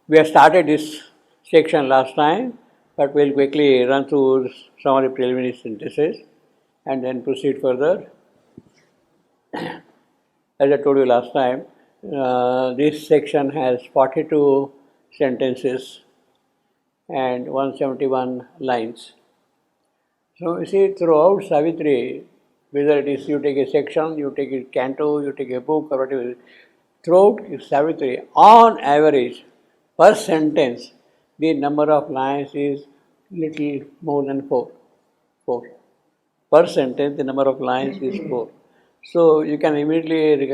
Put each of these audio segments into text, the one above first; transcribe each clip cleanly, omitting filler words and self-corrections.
We have started this section last time, but we'll quickly run through some of the preliminary sentences and then proceed further. As I told you last time, this section has 42 sentences and 171 lines. So you see, throughout Savitri, whether it is you take a section, you take a canto, you take a book or whatever, throughout Savitri, on average, per sentence, the number of lines is little more than 4. Per sentence, the number of lines is 4. So you can immediately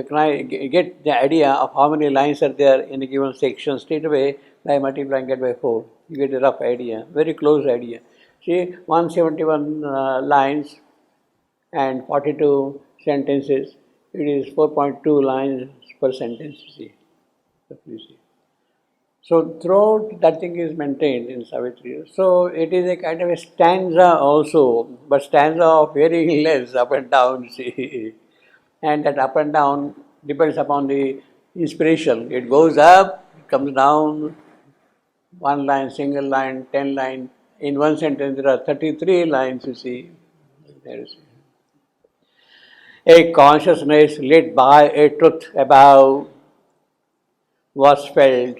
get the idea of how many lines are there in a given section straight away by multiplying it by 4. You get a rough idea, very close idea. See, 171 lines and 42 sentences, it is 4.2 lines per sentence, you see. So throughout that thing is maintained in Savitri. So it is a kind of a stanza also, but stanza of very less up and down, see. And that up and down depends upon the inspiration. It goes up, it comes down, one line, single line, 10 line. In one sentence there are 33 lines, you see. A consciousness lit by a truth above was felt.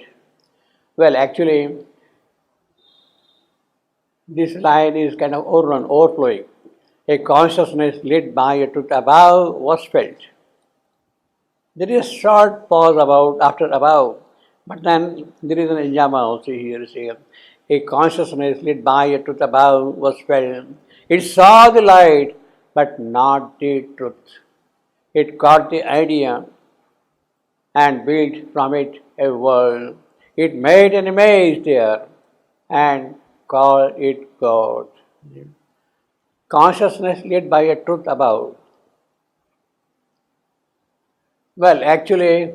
Well, actually, this line is kind of overflowing. A consciousness lit by a truth above was felt. There is a short pause after above, but then there is an injama also here. See, a consciousness lit by a truth above was felt. It saw the light, but not the truth. It caught the idea and built from it a world. It made an image there and called it God. Consciousness led by a truth above. Well, actually,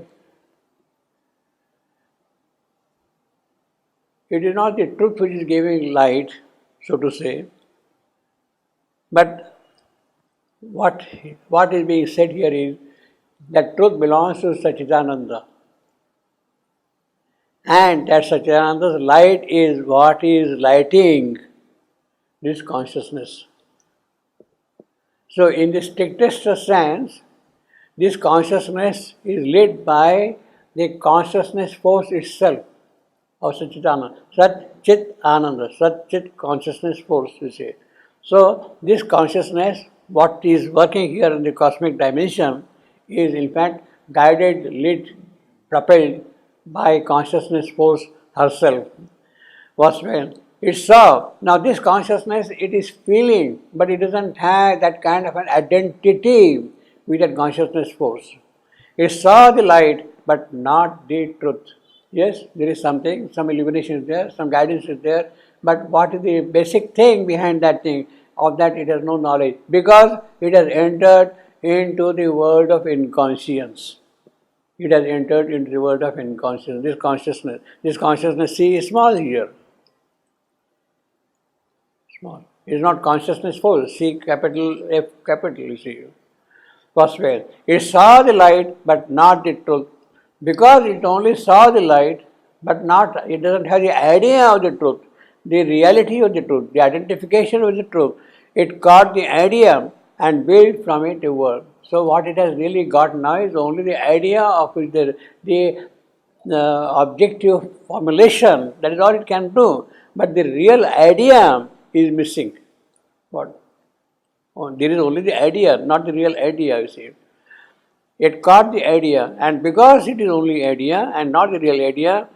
it is not the truth which is giving light, so to say, but what is being said here is that truth belongs to Satchidananda. And that Satchidananda's light is what is lighting this consciousness. So in the strictest sense, this consciousness is lit by the consciousness force itself of Satchidananda. Sat Chit Ananda, Sat Chit consciousness force, you say. So this consciousness, what is working here in the cosmic dimension, is in fact guided, lit, propelled by consciousness force herself. Was well. It saw. Now this consciousness, it is feeling, but it doesn't have that kind of an identity with that consciousness force. It saw the light, but not the truth. Yes, there is something, some illumination is there, some guidance is there, but what is the basic thing behind that thing? Of that it has no knowledge, because it has entered into the world of inconscience. It has entered into the world of inconscience. This consciousness, see, is small here. Small. It is not consciousness force, C capital, F capital, you see. First way, it saw the light, but not the truth. Because it only saw the light, but it doesn't have the idea of the truth, the reality of the truth, the identification with the truth. It caught the idea and built from it a world. So what it has really got now is only the idea of the objective formulation. That is all it can do. But the real idea is missing. What? Oh, there is only the idea, not the real idea, you see. It caught the idea, and because it is only idea and not the real idea,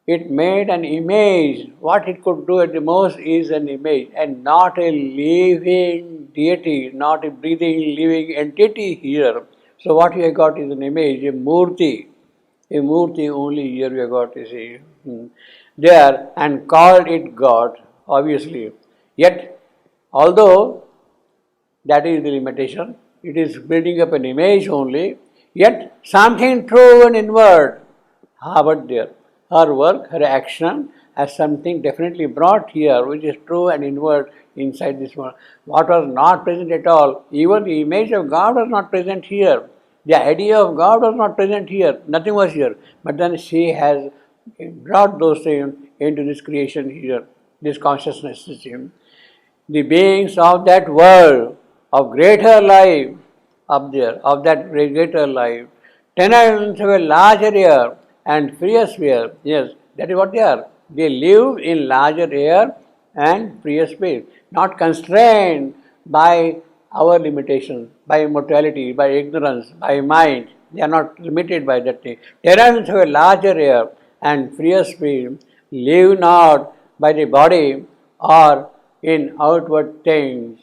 it made an image. What it could do at the most is an image, and not a living deity, not a breathing, living entity here. So what we have got is an image, a murti. A murti only here we have got, you see. There, and called it God, obviously. Yet, although that is the limitation, it is building up an image only, yet something true and inward harbored there. Her work, her action has something definitely brought here, which is true and inward inside this world. What was not present at all, even the image of God was not present here. The idea of God was not present here, nothing was here. But then she has brought those things into this creation here, this consciousness system. The beings of that world, of greater life up there, of that greater life, tenants of a larger air and freer sphere. Yes, that is what they are. They live in larger air and freer space, not constrained by our limitations, by mortality, by ignorance, by mind. They are not limited by that thing. Tenants of a larger air and freer space live not by the body or in outward things.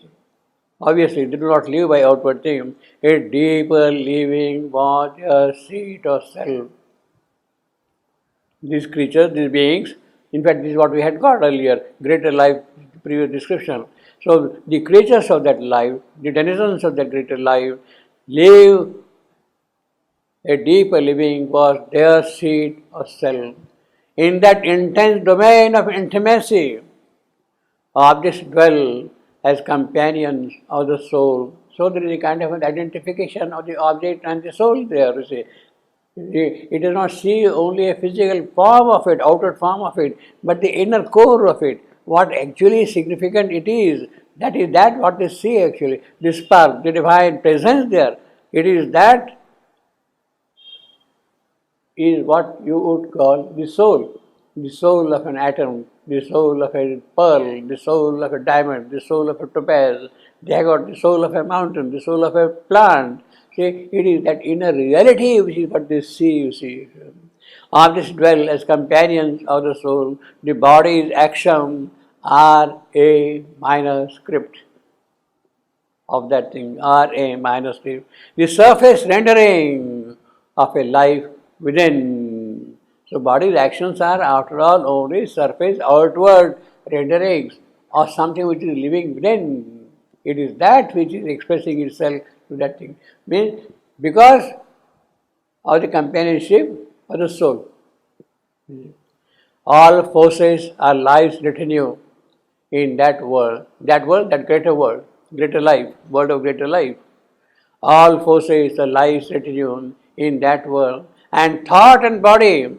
Obviously, they do not live by outward things. A deeper living was a seat of self. These creatures, these beings, in fact, this is what we had got earlier, greater life, previous description. So, the creatures of that life, the denizens of that greater life, live a deeper living was their seat of self. In that intense domain of intimacy, objects dwell as companions of the soul. So there is a kind of an identification of the object and the soul there, you see. It does not see only a physical form of it, outer form of it, but the inner core of it. What actually significant it is, that is that what they see actually. The spark, the divine presence there, it is that is what you would call the soul of an atom, the soul of a pearl, the soul of a diamond, the soul of a topaz. They have got the soul of a mountain, the soul of a plant. See, it is that inner reality which is what they see, you see. Objects dwell as companions of the soul. The body's action are a minor script of that thing, are a minor script. The surface rendering of a life within. So body's actions are after all only surface outward renderings of something which is living within. It is that which is expressing itself to that thing. Means because of the companionship of the soul. All forces are life's retinue in that world, that greater world, greater life, world of greater life. All forces are life's retinue in that world, and thought and body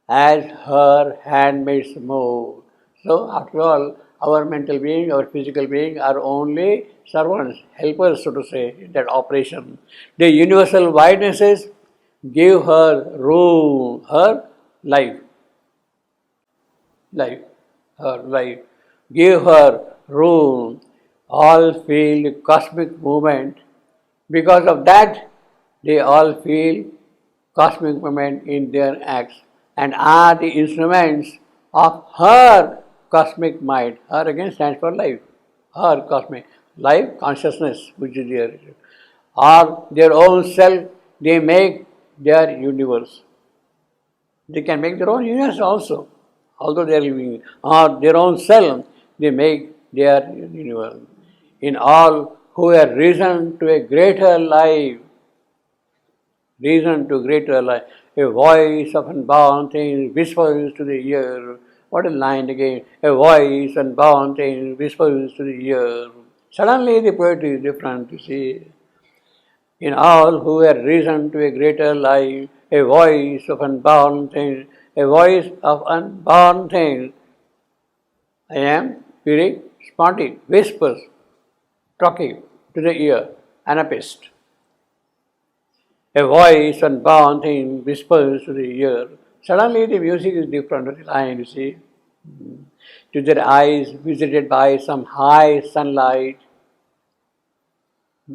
as her handmaids move. So after all, our mental being, our physical being are only servants, helpers, so to say, in that operation. The universal widenesses give her room, her life, her life. Give her room. All feel the cosmic movement. Because of that, they all feel cosmic movement in their acts and are the instruments of her cosmic mind. Her again stands for life. Her cosmic life, consciousness, which is there. Or their own self, they make their universe. They can make their own universe also, although they are living. Or their own self, they make their universe. In all who have risen to a greater life, risen to greater life, a voice of unbound things whispers to the ear. What a line again. A voice unbound things whispers to the ear. Suddenly the poetry is different, you see. In all who have risen to a greater life, a voice of unbound things, a voice of unbound things. I am hearing spontaneous whispers, talking to the ear, anapist. A voice unbound thing whispers to the ear. Suddenly the music is different with the line, you see. To their eyes visited by some high sunlight.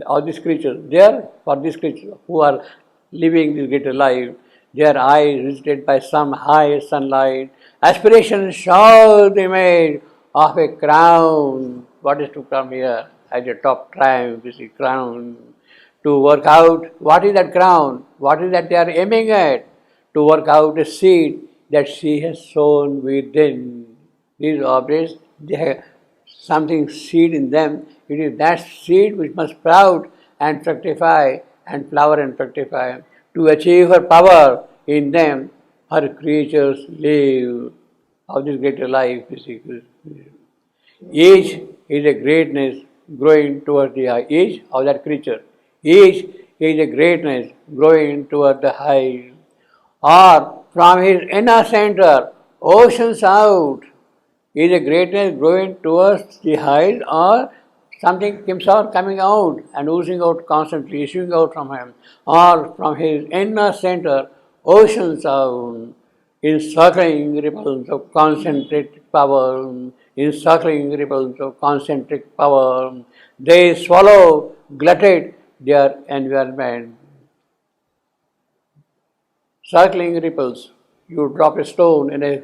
All these creatures, there for these creatures who are living this greater life, their eyes visited by some high sunlight. Aspiration show the image of a crown. What is to come here? At the top triumph, you see, crown. To work out what is that crown, what is that they are aiming at, to work out a seed that she has sown within. These objects, they have something seed in them. It is that seed which must sprout and fructify and flower and fructify. To achieve her power in them, her creatures live of this greater life. Each is a greatness growing towards the high. Each of that creature. Each is a greatness growing toward the high. Or from his inner center, oceans out. Is a greatness growing towards the height, or something keeps on coming out and oozing out constantly, issuing out from him, or from his inner center, oceans out, encircling ripples of concentrated power, encircling ripples of concentric power. They swallow, glutted their environment. Circling ripples. You drop a stone in a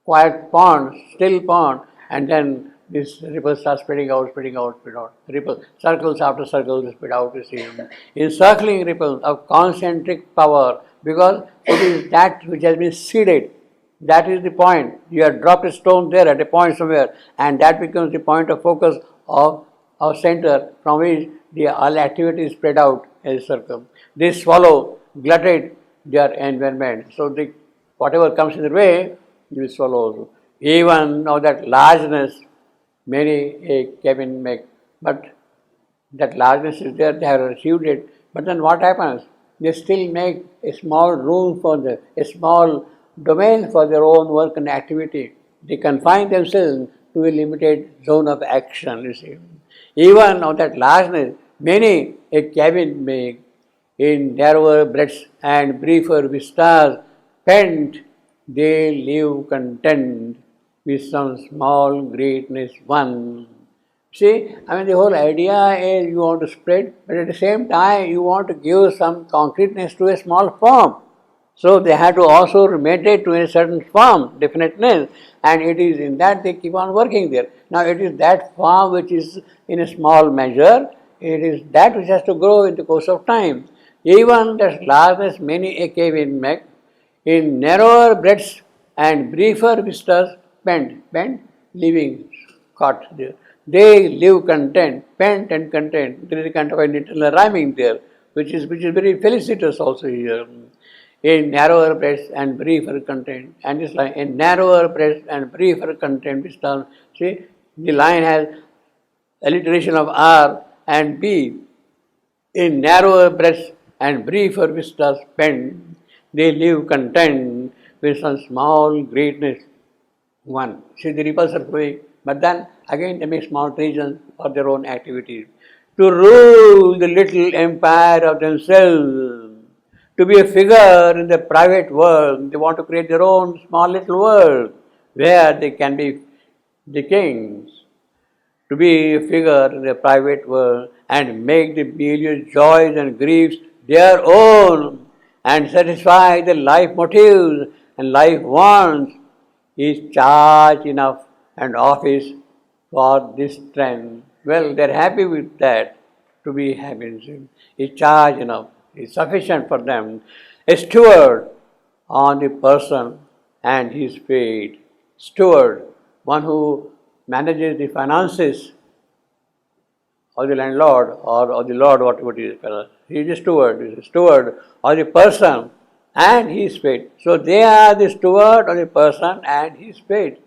quiet pond, still pond, and then this ripples start spreading out, spreading out, spreading out. Ripple, circles after circles spread out, you see. Encircling ripples of concentric power, because it is that which has been seeded. That is the point. You have dropped a stone there at a point somewhere, and that becomes the point of focus of our center from which the all activity is spread out as a circle. They swallow, glutted their environment. So the whatever comes in the way, you swallow. Even now that largeness, many a cabin make, but that largeness is there, they have received it. But then what happens? They still make a small room for them, a small domain for their own work and activity. They confine themselves to a limited zone of action, you see. Even of that largeness, many a cabin make in narrower breadths and briefer vistas, pent, they live content with some small greatness one. See, I mean the whole idea is you want to spread, but at the same time you want to give some concreteness to a small form. So they have to also remit it to a certain form, definiteness, and it is in that they keep on working there. Now it is that form which is in a small measure, it is that which has to grow in the course of time. Even that largeness many a cave in make, in narrower breadths and briefer vistas, pent, living, caught there. They live content, pent and content. There is a kind of an internal rhyming there, which is very felicitous also here. In narrower breadths and briefer content. And this line, in narrower breadths and briefer content, this term, see, the line has alliteration of R and B. In narrower breadths and briefer vistas spent, they live content with some small greatness one. See, the ripples are flowing, but then again they make small regions for their own activities. To rule the little empire of themselves, to be a figure in the private world, they want to create their own small little world where they can be the kings. To be a figure in the private world and make the various joys and griefs their own and satisfy the life motives and life wants is charge enough and office for this trend. Well, they're happy with that, to be happy. Is charge enough, is sufficient for them. A steward on the person and his fate. Steward, one who manages the finances of the landlord or the lord, whatever it is. He is a steward. He is a steward of the person and his fate. So they are the steward of the person and his fate.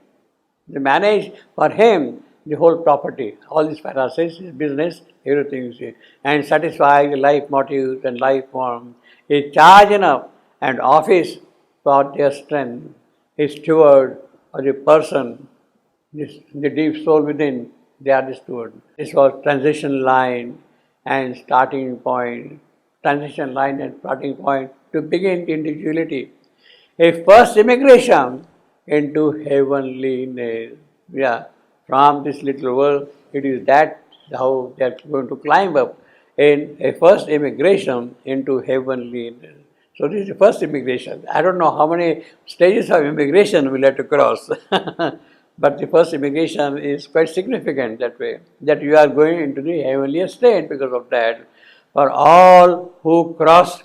They manage for him the whole property, all his finances, his business, everything you see, and satisfy the life motives and life form. Is charge enough and office for their strength. Is steward of the person, the deep soul within, they are the steward. This was transition line and starting point. Transition line and starting point to begin individuality. A first immigration into heavenliness. Yeah, from this little world, it is that how they are going to climb up in a first immigration into heavenliness. So this is the first immigration. I don't know how many stages of immigration we'll have to cross. But the first immigration is quite significant that way, that you are going into the heavenly state because of that. For all who cross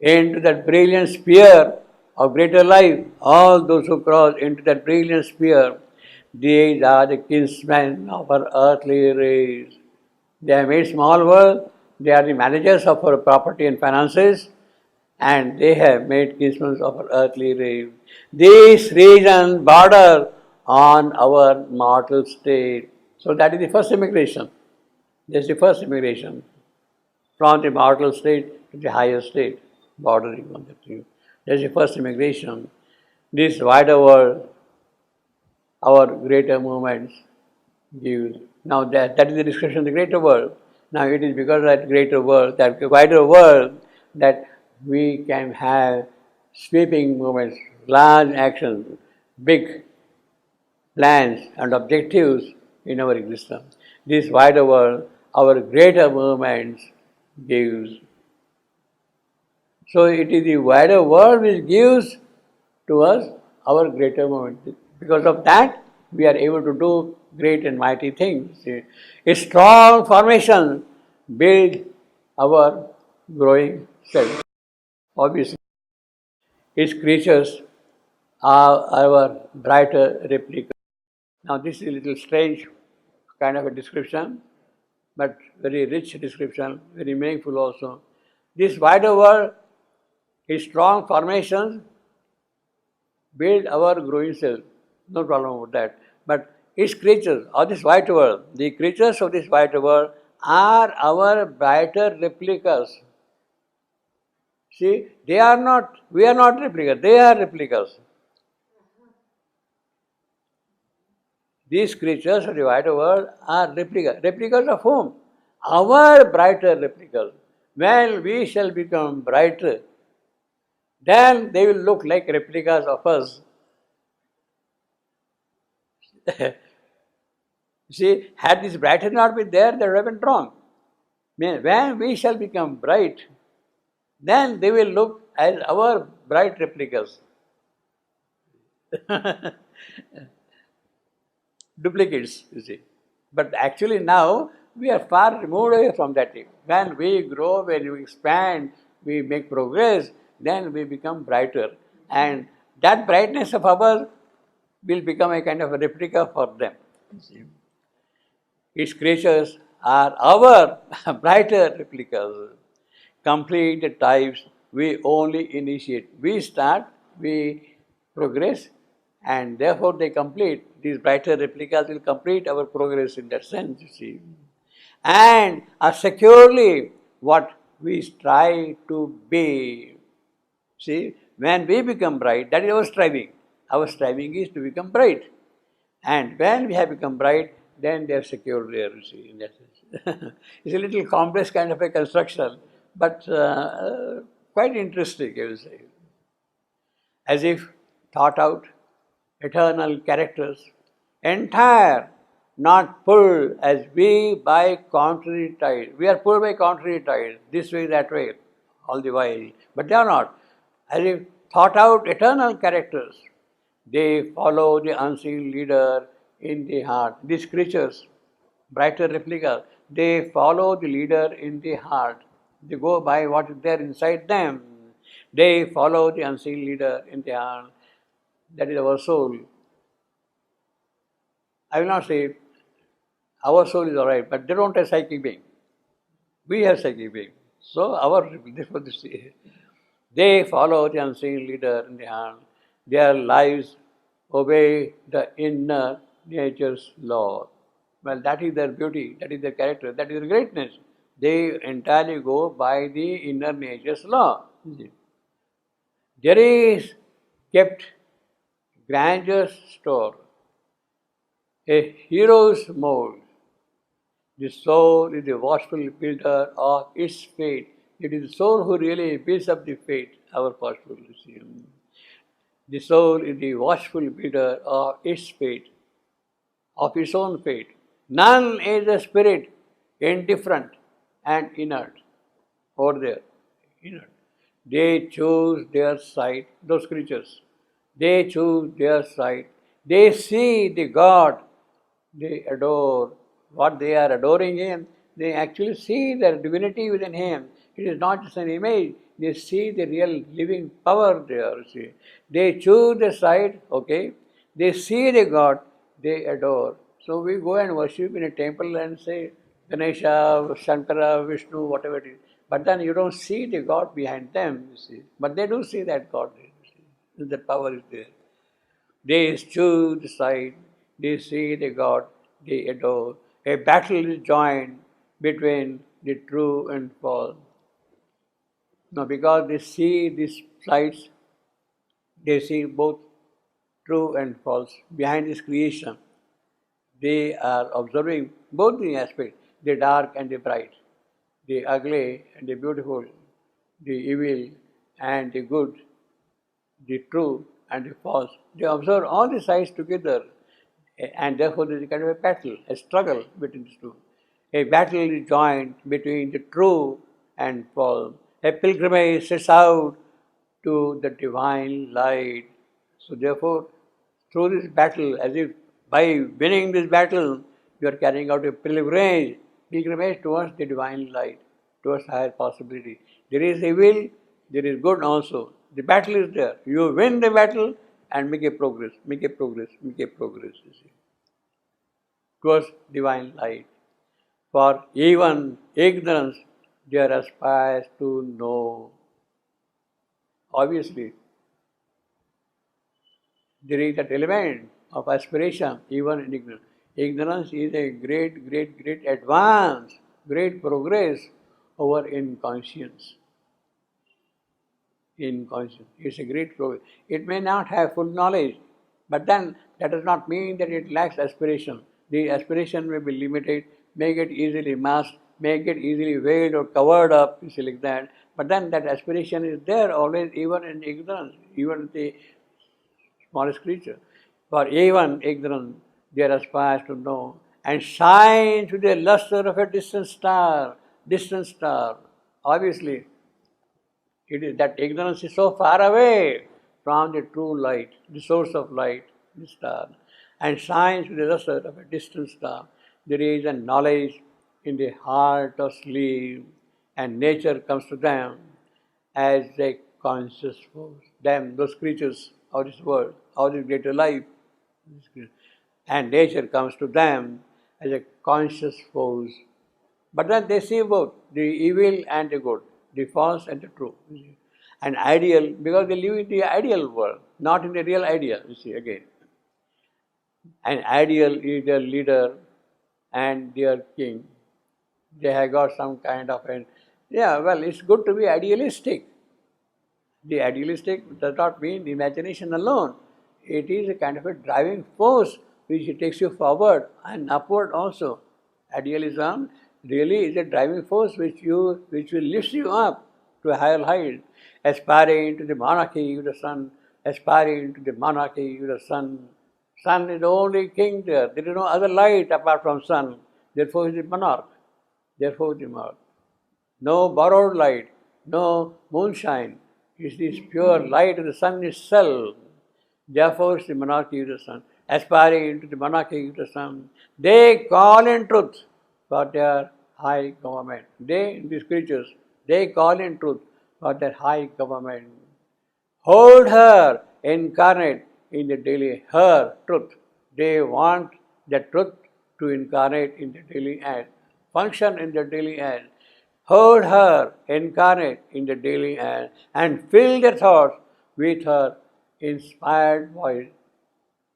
into that brilliant sphere of greater life, all those who cross into that brilliant sphere, these are the kinsmen of our earthly race. They have made small world, they are the managers of our property and finances, and they have made kinsmen of our earthly race. These regions border on our mortal state. So that is the first immigration. This is the first immigration from the mortal state to the higher state, bordering on the two. That's the first immigration. This wider world, our greater movements gives. Now that is the description of the greater world. Now it is because of that greater world, that wider world, that we can have sweeping movements, large actions, big plans and objectives in our existence. This wider world, our greater movements gives. So it is the wider world which gives to us our greater movement. Because of that, we are able to do great and mighty things. A strong formation build our growing self. Obviously, its creatures are our brighter replica. Now, this is a little strange kind of a description, but very rich description, very meaningful also. This wider world, its strong formations build our growing self. No problem about that. But its creatures of this white world, the creatures of this white world are our brighter replicas. See, they are not, we are not replicas, they are replicas. These creatures of the wider world are replicas. Replicas of whom? Our brighter replicas. When we shall become brighter, then they will look like replicas of us. See, had this brightness not been there, they would have been wrong. When we shall become bright, then they will look as our bright replicas. Duplicates, you see. But actually now, we are far removed away from that thing. When we grow, when we expand, we make progress, then we become brighter. And that brightness of ours will become a kind of a replica for them. Its creatures are our brighter replicas. Complete the types we only initiate. We start, we progress, and therefore they complete. These brighter replicas will complete our progress in that sense, you see. And are securely what we strive to be. See, when we become bright, that is our striving. Our striving is to become bright. And when we have become bright, then they are secure there, you see, in that sense. It's a little complex kind of a construction, but quite interesting, I will say. As if thought out, eternal characters, entire, not pulled as we by contrary tide. We are pulled by contrary tide, this way, that way, all the while. But they are not. As if thought out eternal characters, they follow the unseen leader in the heart. These creatures, brighter replicas, they follow the leader in the heart. They go by what is there inside them. They follow the unseen leader in the heart. That is our soul. I will not say our soul is alright, but they don't have psychic being. We have psychic being. So they follow the unseen leader in the heart. Their lives obey the inner nature's law. Well, that is their beauty, that is their character, that is their greatness. They entirely go by the inner nature's law. There is kept grandeur store, a hero's mold. The soul is the watchful builder of its fate. It is the soul who really builds up the fate, our watchful. The soul is the watchful builder of its fate, of its own fate. None is the spirit indifferent and inert over there. Inert. They choose their side, those creatures. They choose their side. They see the God they adore. What they are adoring Him, they actually see their divinity within Him. It is not just an image. They see the real living power there. See. They choose the side, okay. They see the God they adore. So we go and worship in a temple and say Ganesha, Shankara, Vishnu, whatever it is. But then you don't see the God behind them, you see. But they do see that God, you see. That power is there. They choose the side, they see the God they adore. A battle is joined between the true and false. Now, because they see these sides, They see both true and false behind this creation. They are observing both the aspects, the dark and the bright, the ugly and the beautiful, the evil and the good, the true and the false. They observe all the sides together, and therefore there is a kind of a battle, a struggle between these two. A battle is joined between the true and false. A pilgrimage sets out to the divine light. So therefore, through this battle, as if by winning this battle, you are carrying out a pilgrimage towards the divine light, towards higher possibility. There is evil, there is good also. The battle is there. You win the battle and make a progress, make a progress, make a progress, you see, towards divine light. For even ignorance, there aspires to know. Obviously, there is that element of aspiration even in ignorance. Ignorance is a great advance, great progress over inconscience. Inconscience is a great progress. It may not have full knowledge, but then that does not mean that it lacks aspiration. The aspiration may be limited, may get easily masked, may get easily veiled or covered up, you see, like that. But then that aspiration is there always, even in ignorance, even the smallest creature. For even ignorant, there aspires to know and shines with the luster of a distant star. Distant star. Obviously, it is that ignorance is so far away from the true light, the source of light, the star, and shines with the luster of a distant star. There is a knowledge in the heart of sleep, and nature comes to them as a conscious force. Them, those creatures of this world, of this greater life, and nature comes to them as a conscious force. But then they see both the evil and the good, the false and the true. And ideal, because they live in the ideal world, not in the real idea, you see, again. An ideal is their leader and their king. They have got some kind of an, yeah, well, it's good to be idealistic. The idealistic does not mean imagination alone. It is a kind of a driving force which takes you forward and upward also. Idealism really is a driving force which will lift you up to a higher height, aspiring to the monarchy of the sun, aspiring to the monarchy of the sun. Sun is the only king there. There is no other light apart from sun. Therefore, he is the monarch. Therefore, the monarch. No borrowed light, no moonshine. It is this pure light of the sun itself. Therefore, it's the monarchy of the sun. Aspiring to the monarchy of the sun, they call in truth for their high government. They, these creatures, they call in truth for their high government. Hold her incarnate in the daily, her truth. They want the truth to incarnate in the daily act, function in the daily act. Hold her incarnate in the daily act and fill their thoughts with her inspired voice.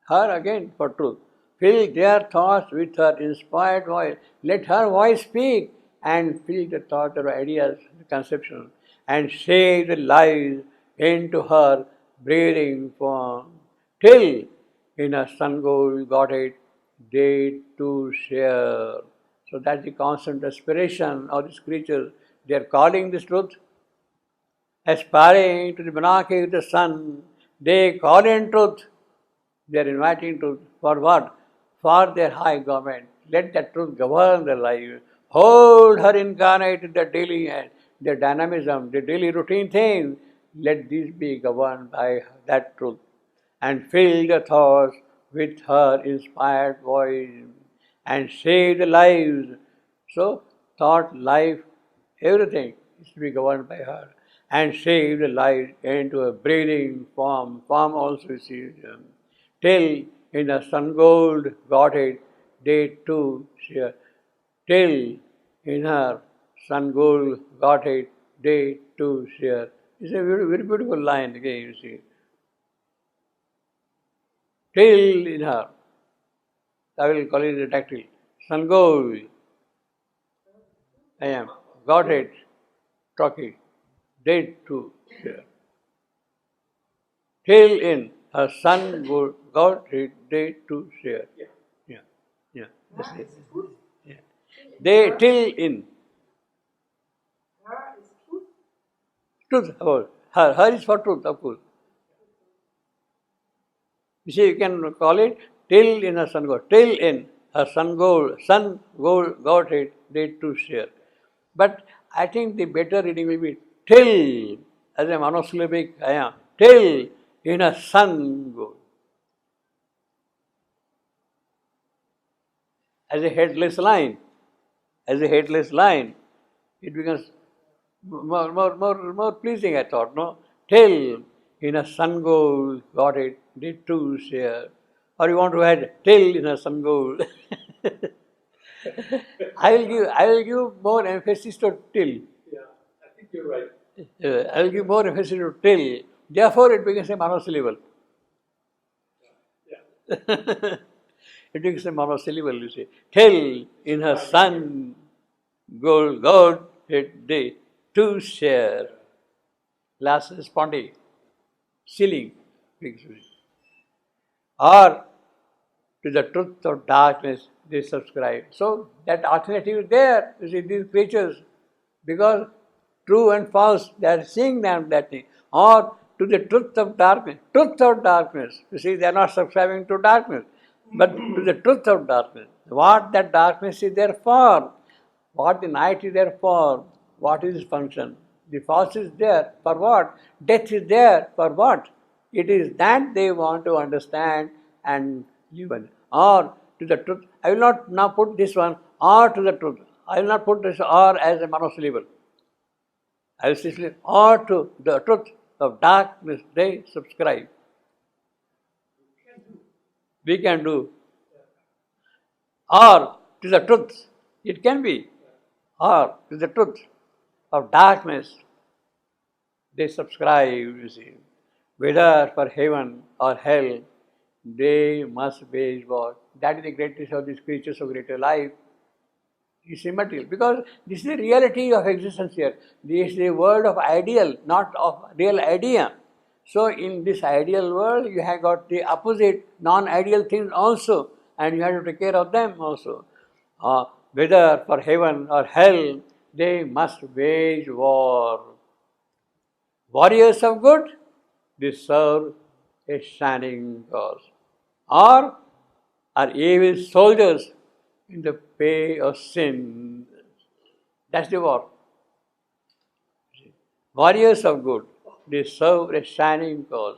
Her again for truth. Fill their thoughts with her inspired voice. Let her voice speak and fill the thought of ideas, the conception, and shake the lives into her breathing form. Till in a sun gold Godhead they too share. So that's the constant aspiration of these creatures. They are calling this truth, aspiring to the monarchy of the sun. They call in truth. They are inviting truth. For what? For their high government. Let that truth govern their life. Hold her incarnate in the daily and the dynamism, the daily routine things. Let these be governed by that truth. And fill the thoughts with her inspired voice and save the lives. So, thought, life, everything is to be governed by her. And save the life into a breathing form. Form also is till in the sun gold Godhead they too share. Till in her sun gold Godhead they too share. It's a very beautiful line again, you see. Till in her, I will call it a tactile. Sun gold, I am. Godhead, Trocky, they too share. till in her son God they to share. Yeah, yeah. That's it. Yeah. They till in truth about her. Her is for truth, of course. You see, you can call it till in her son God. Till in her son God they to share. But I think the better reading will be till as a monosyllabic ayam. Till in a sun goes. As a headless line. As a headless line, it becomes more pleasing, I thought, no? Till in a sun goes, got it, did too share. Or you want to add till in a sun goes. I will give more emphasis to till. Yeah, I think you're right. I will give more emphasis to till. Therefore, it becomes a monosyllable. Yeah. It becomes a monosyllable, you see. Till in her son God had they to share. Last responding, ceiling, or to the truth of darkness they subscribe. So that alternative is there, you see, these creatures, because true and false, they are seeing them that thing. Or to the truth of darkness. You see, they are not subscribing to darkness, but to the truth of darkness. What that darkness is there for, what the night is there for, what is its function. The false is there for what? Death is there for what? It is that they want to understand and live in. Or to the truth. I will not now put this one, or to the truth. I will not put this or as a monosyllable. I will simply, or to the truth of darkness they subscribe. We can do. Or to the truth. It can be. Or to the truth of darkness they subscribe, you see. Whether for heaven or hell, they must wage war. That is the greatest of these creatures of greater life. It's immaterial. Because this is the reality of existence here. This is the world of ideal, not of real idea. So in this ideal world, you have got the opposite, non-ideal things also, and you have to take care of them also. Whether for heaven or hell, they must wage war. Warriors of good, they serve a shining cause. Or are evil soldiers in the pay of sin. That's the war. Warriors of good, they serve a shining cause.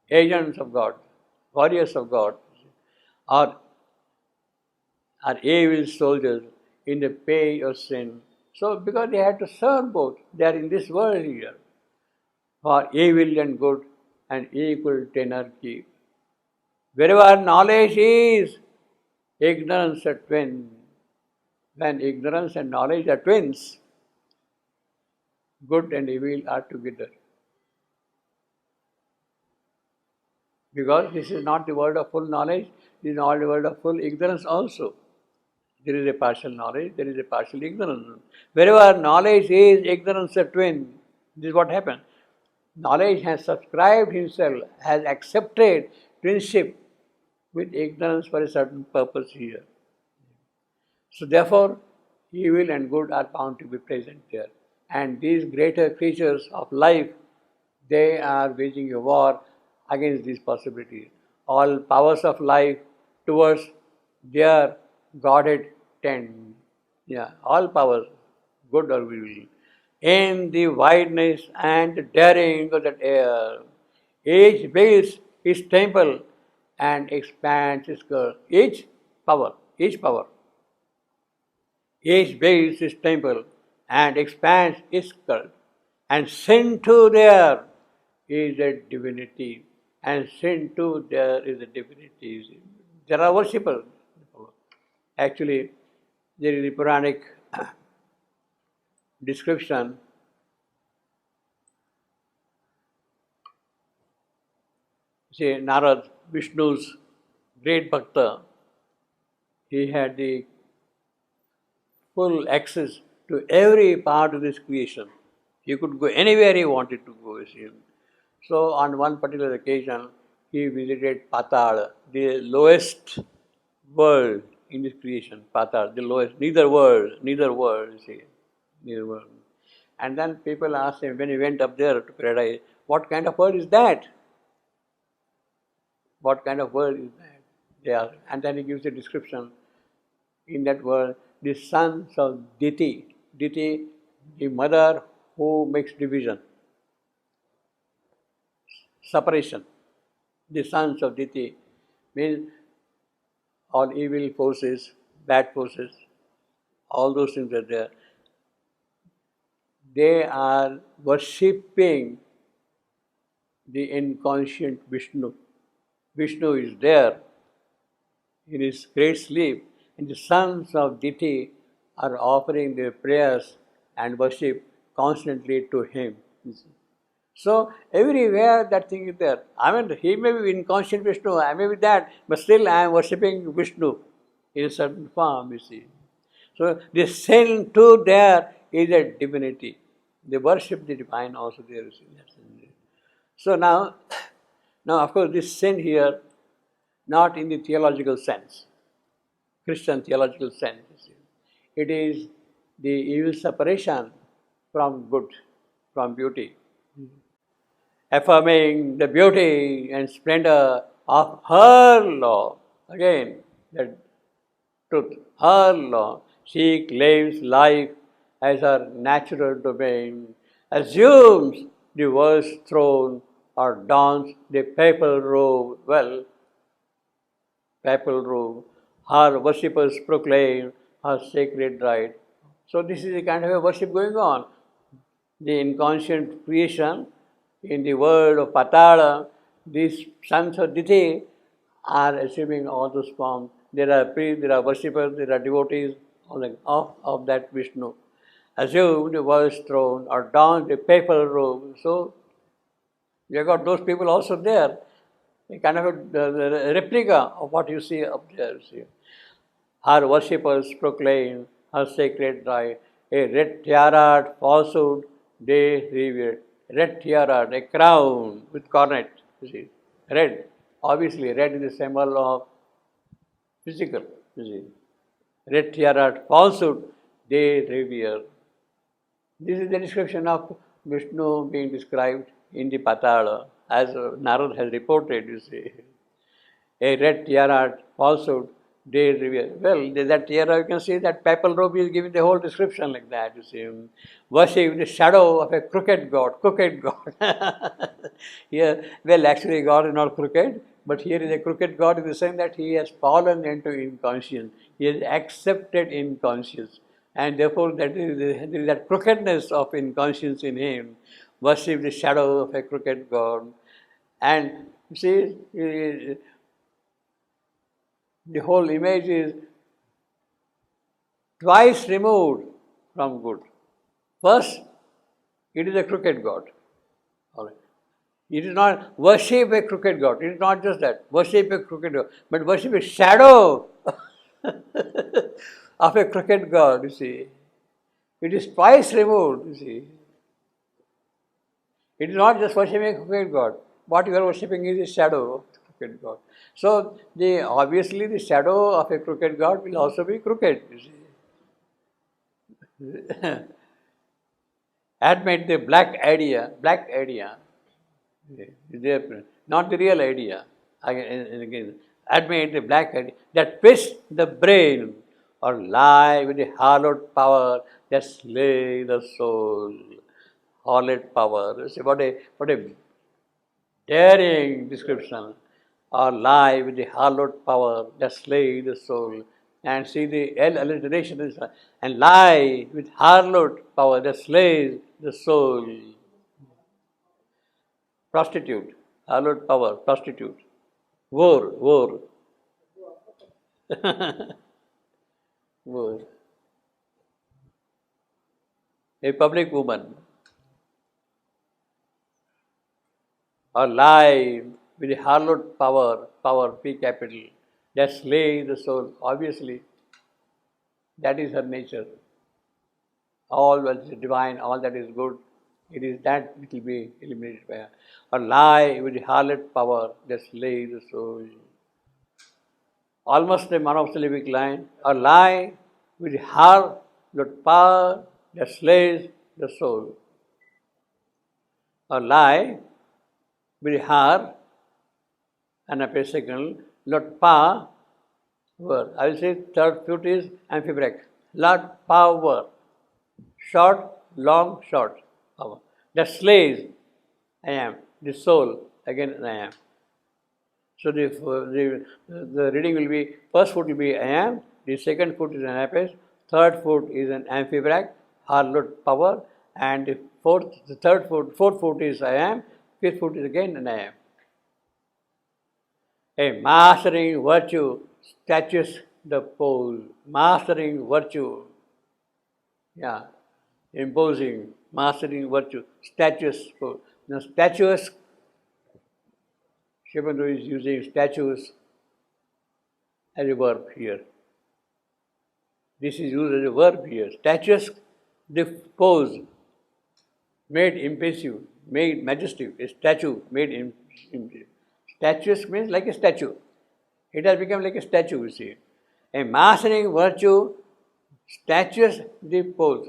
Agents of God, warriors of God, are evil soldiers in the pay of sin. So, because they have to serve both, they are in this world here. For evil and good, and equal tenor keep. Wherever knowledge is, ignorance are twin. When ignorance and knowledge are twins, good and evil are together. Because this is not the world of full knowledge, this is not the world of full ignorance also. There is a partial knowledge, there is a partial ignorance. Wherever knowledge is, ignorance are twin. This is what happened. Knowledge has subscribed himself, has accepted twinship with ignorance for a certain purpose here. So therefore, evil and good are bound to be present there. And these greater creatures of life, they are waging a war against these possibilities. All powers of life towards their Godhead tend. Yeah, all powers, good or evil. In the wideness and daring of that air, each builds its temple and expands its curve. Each power. Each builds its temple and expands its cult. And sin too there is a divinity. And sin too there is a divinity. There are worshippers. Actually, there is a Puranic description. Say Narad, Vishnu's great bhakta, he had the full access to every part of this creation. He could go anywhere he wanted to go. So on one particular occasion, he visited Patal, the lowest world in this creation. Patal, the lowest, neither world, you see, neither world. And then people asked him when he went up there to paradise, what kind of world is that? What kind of world is that? They ask. And then he gives a description. In that world, the sons of Diti, Diti, the mother who makes division, separation. The sons of Diti means all evil forces, bad forces, all those things are there. They are worshipping the inconscient Vishnu. Vishnu is there in his great sleep, and the sons of Diti are offering their prayers and worship constantly to him. So everywhere that thing is there. I mean, he may be inconscient Vishnu, I may be that, but still I am worshipping Vishnu in a certain form, you see. So the sin too there is a divinity. They worship the divine also there, you see. So now of course this sin here, not in the theological sense, Christian theological sense, you see. It is the evil separation from good, from beauty, affirming the beauty and splendor of her law. Again, that truth, her law. She claims life as her natural domain, assumes the world's throne, or dons the papal robe. Well, papal robe. Her worshippers proclaim her sacred right. So this is a kind of a worship going on. The inconscient creation in the world of Patala, these sons of Diti are assuming all those forms. There are priests, there are worshippers, there are devotees of that Vishnu. Assume the world's throne or don the papal robe. So you have got those people also there. A kind of a replica of what you see up there. See. Her worshippers proclaim her sacred right. A red tiara falsehood they revere. Red tiara, a crown with coronet. You see. Red. Obviously, red is a symbol of physical. You see. Red tiara falsehood they revere. This is the description of Vishnu being described in the Patala, as Narad has reported, you see. A red tiara falsehood they revere. Well, that tiara, you can see that papal robe is giving the whole description like that, you see. Worship the shadow of a crooked god. Here, well, actually, God is not crooked, but here is a crooked god in the sense that he has fallen into inconscience. He has accepted inconscience. And therefore, there is that crookedness of inconscience in him. Worship the shadow of a crooked god. And you see, the whole image is twice removed from good. First, it is a crooked god. All right. It is not worship a crooked god. It is not just that. Worship a crooked god. But worship a shadow of a crooked god, you see. It is twice removed, you see. It is not just worshipping a crooked god. What you are worshipping is a shadow of the crooked god. So, obviously the shadow of a crooked god will also be crooked, you see. Admit the black idea, not the real idea. Again, admit the black idea that twists the brain or lie with the hallowed power that slay the soul. Hallowed power. See, what a daring description. Or lie with the hallowed power that slay the soul. And see the alliteration is, and lie with hallowed power that slays the soul. Prostitute, hallowed power, prostitute. Whore. Whore. A public woman. Or lie with the hallowed power, P capital, that slays the soul. Obviously, that is her nature. All that is divine, all that is good, It is that it will be eliminated by a lie with the harlot power that slays the soul. Almost a monosyllabic line. A lie with the harlot power that slays the soul. A lie with the har and a second lot power. I will say third foot is amphibrach. Lot power. Short, long, short. Power. That slays I am. The soul, again I am. So the reading will be, first foot will be I am, the second foot is an apex, third foot is an amphibrach, harlot power, and the fourth foot is I am, fifth foot is again an I am. A mastering virtue statues the pole. Mastering virtue. Yeah. Imposing, mastering virtue, statues. Now, statues, Shibandu is using statues as a verb here. This is used as a verb here. Statues, the pose, made impassive, made majestic. A statue made impassive. Statues means like a statue. It has become like a statue, you see. A mastering virtue statues the pose.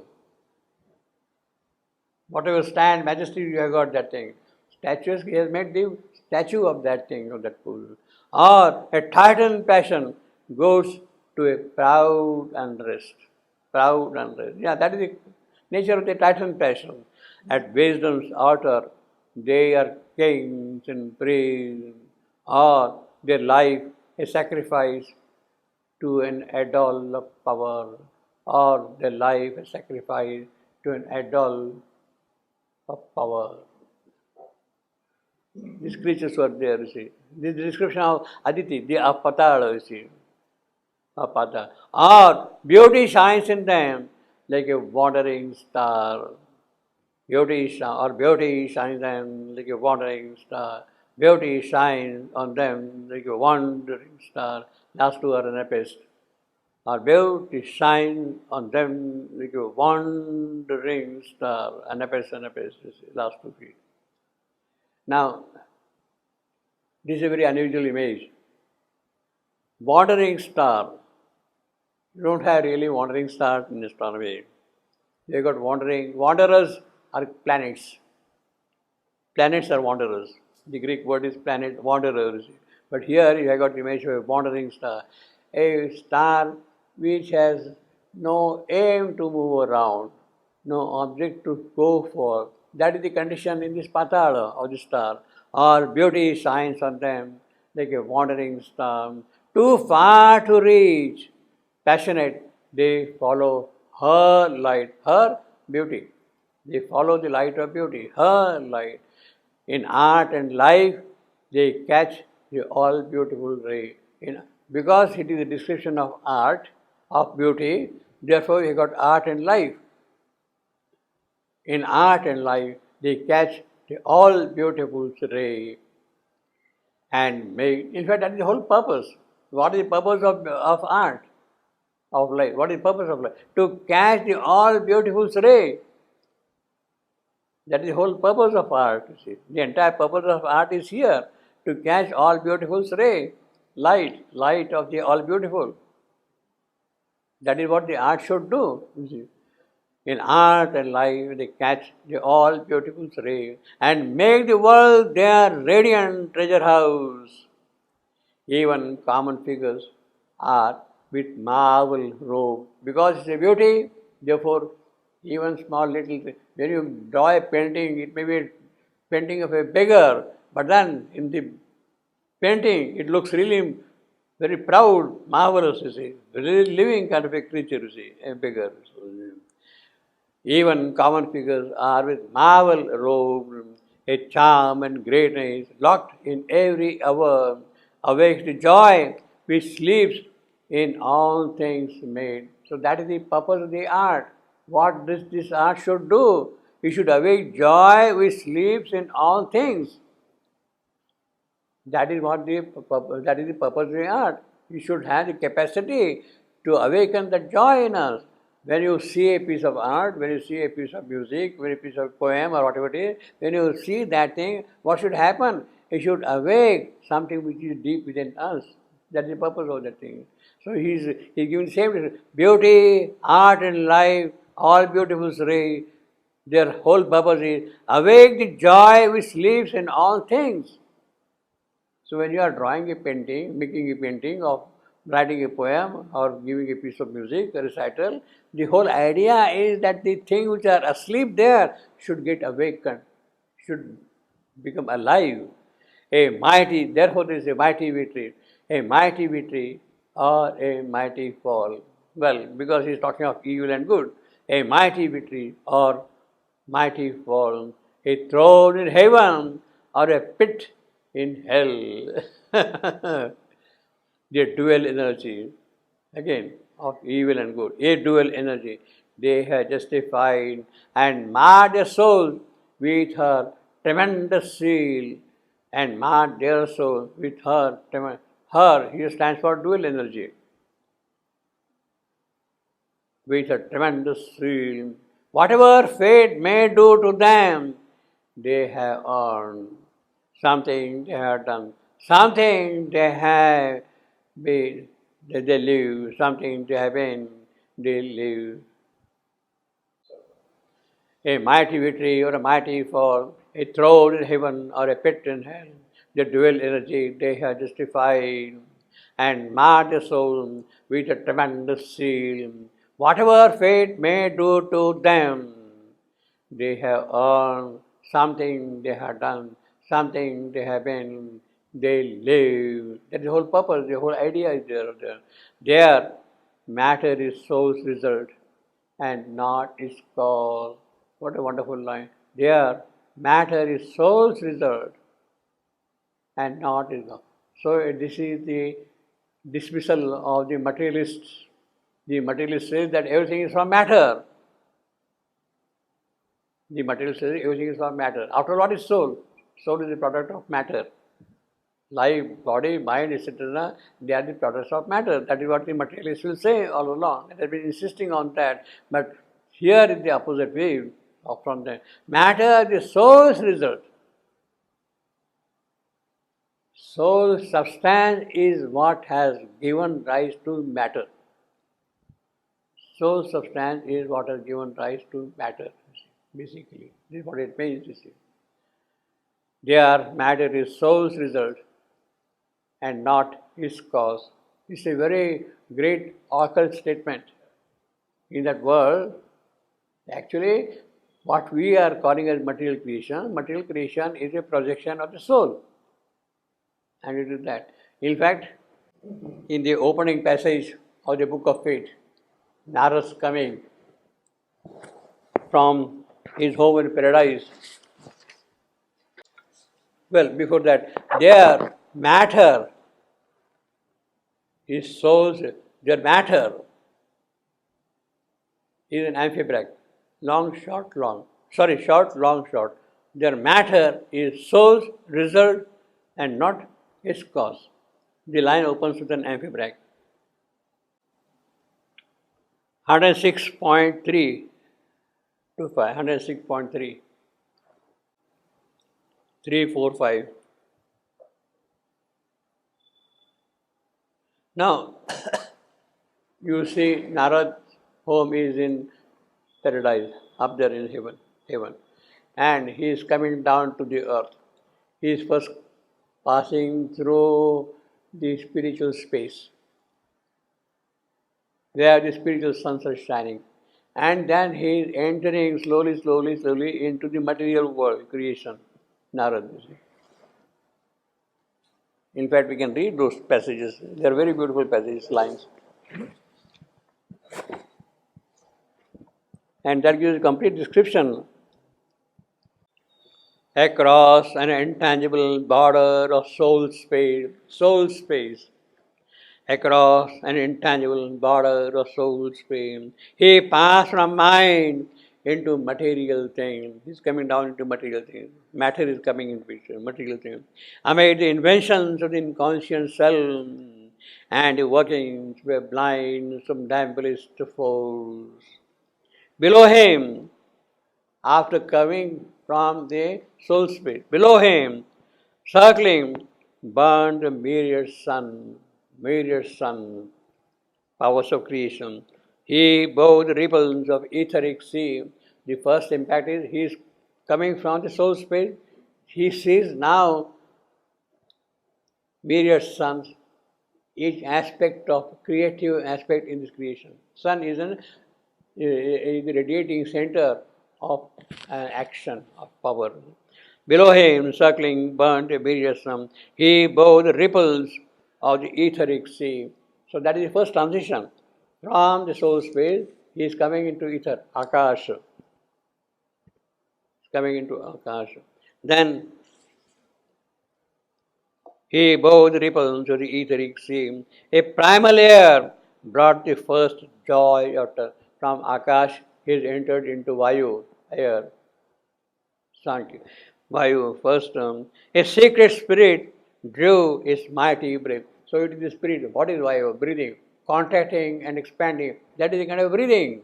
Whatever stand, majesty, you have got that thing. Statues, he has made the statue of that thing, of that pool. Or a Titan passion goes to a proud unrest. Proud unrest. Yeah, that is the nature of the Titan passion. At wisdom's altar, they are kings in praise, or their life a sacrifice to an idol of power, or their life a sacrifice to an idol of power. These creatures were there, you see. This is the description of Aditi, the Apatala, you see. Apata. Or beauty shines in them like a wandering star. Beauty shines in them like a wandering star. Beauty shines on them like a wandering star. Last two are an epist. Or beauty shines on them like a wandering star. Anapes, last two feet. Now, this is a very unusual image. Wandering star. You don't have really wandering stars in astronomy. You got wanderers are planets. Planets are wanderers. The Greek word is planet, wanderers. But here you have got the image of a wandering star. A star which has no aim to move around, no object to go for. That is the condition in this patala of the star. Or beauty shines on them like a wandering star. Too far to reach. Passionate, they follow her light, her beauty. They follow the light of beauty, her light. In art and life, they catch the all beautiful ray. Because it is a description of art, of beauty, therefore we got art and life. In art and life, they catch the all beautiful ray and make, in fact, that is the whole purpose. What is the purpose of art, of life? What is the purpose of life? To catch the all beautiful ray. That is the whole purpose of art, you see. The entire purpose of art is here, to catch all beautiful ray, light of the all beautiful. That is what the art should do, you see. In art and life, they catch the all beautiful ray and make the world their radiant treasure house. Even common figures are with marble robe. Because it's a beauty, therefore, even small little, when you draw a painting, it may be a painting of a beggar, but then in the painting, it looks really very proud, marvelous, you see. Really living kind of a creature, you see, a beggar. Even common figures are with marble robe, a charm and greatness, locked in every hour, awakes the joy which sleeps in all things made. So that is the purpose of the art. What this art should do, it should awake joy which sleeps in all things. That is the purpose of the art. You should have the capacity to awaken the joy in us. When you see a piece of art, when you see a piece of music, when a piece of poem or whatever it is, when you see that thing, what should happen? It should awake something which is deep within us. That's the purpose of that thing. So he's giving the same beauty, art and life, all beautiful Sri. Their whole purpose is awake the joy which lives in all things. So when you are drawing a painting, making a painting of writing a poem or giving a piece of music, a recital, the whole idea is that the things which are asleep there should get awakened, should become alive. A mighty, therefore there is a mighty victory or a mighty fall. Well, because he is talking of evil and good. A mighty victory or mighty fall, a throne in heaven or a pit in hell. The dual energy, again, of evil and good, a dual energy, they have justified and marred their soul with her tremendous seal and marred their soul with her, her, here stands for dual energy, with a tremendous seal. Whatever fate may do to them, they have earned. Something they have done. Something they have been, they live. Something they have been, they live. A mighty victory or a mighty fall, a throne in heaven or a pit in hell. The dual energy they have justified and marred the soul with a tremendous seal. Whatever fate may do to them, they have earned something they have done, something they have been, they live. That is the whole purpose, the whole idea is there. Their matter is soul's result and not its cause. What a wonderful line. Their matter is soul's result and not its cause. So this is the dismissal of the materialists. The materialist says that everything is from matter. The materialist says everything is from matter. After all, what is soul? Soul is the product of matter. Life, body, mind, etc., they are the products of matter. That is what the materialists will say all along. They have been insisting on that. But here is the opposite way from the matter, the soul's result. Soul substance is what has given rise to matter. Soul substance is what has given rise to matter, basically. This is what it means, you see. Their matter is soul's result and not its cause. It's a very great occult statement. In that world, actually, what we are calling as material creation is a projection of the soul. And it is that. In fact, in the opening passage of the book of Fate, Narad's coming from his home in paradise. Well, before that, their matter is soul's, their matter is an amphibrach. Long, short, long. Sorry, short, long, short. Their matter is soul's result and not its cause. The line opens with an amphibrach. 106.3 to 5, 106.3, 3, 4, 5. Now, you see Narad's home is in paradise, up there in heaven. And he is coming down to the earth. He is first passing through the spiritual space, where the spiritual suns are shining. And then he is entering slowly into the material world, creation, Narad. In fact, we can read those passages. They are very beautiful passages, lines. And that gives a complete description. Across an intangible border of soul space, across an intangible border of soul space, he passed from mind into material things. He's coming down into material things. Matter is coming into picture, material things. Amid the inventions of the inconscient self and working were blind, somnambulist fools. Below him, after coming from the soul spirit, below him, circling, burned a myriad sun, powers of creation. He bore the ripples of etheric sea. The first impact is he is coming from the soul spirit. He sees now myriad suns, each aspect of creative aspect in this creation. Sun is the radiating center of action, of power. Below him, circling, burnt a myriad sun. He bore the ripples of the etheric sea. So that is the first transition. From the soul space, he is coming into ether, Akash. Coming into Akash. Then he bore the ripples of the etheric sea. A primal air brought the first joy after. From Akash, he is entered into Vayu, air. Sankhya. Vayu, first term. A secret spirit drew its mighty breath. So it is the spirit. What is Vayu? Breathing. Contracting and expanding. That is the kind of breathing.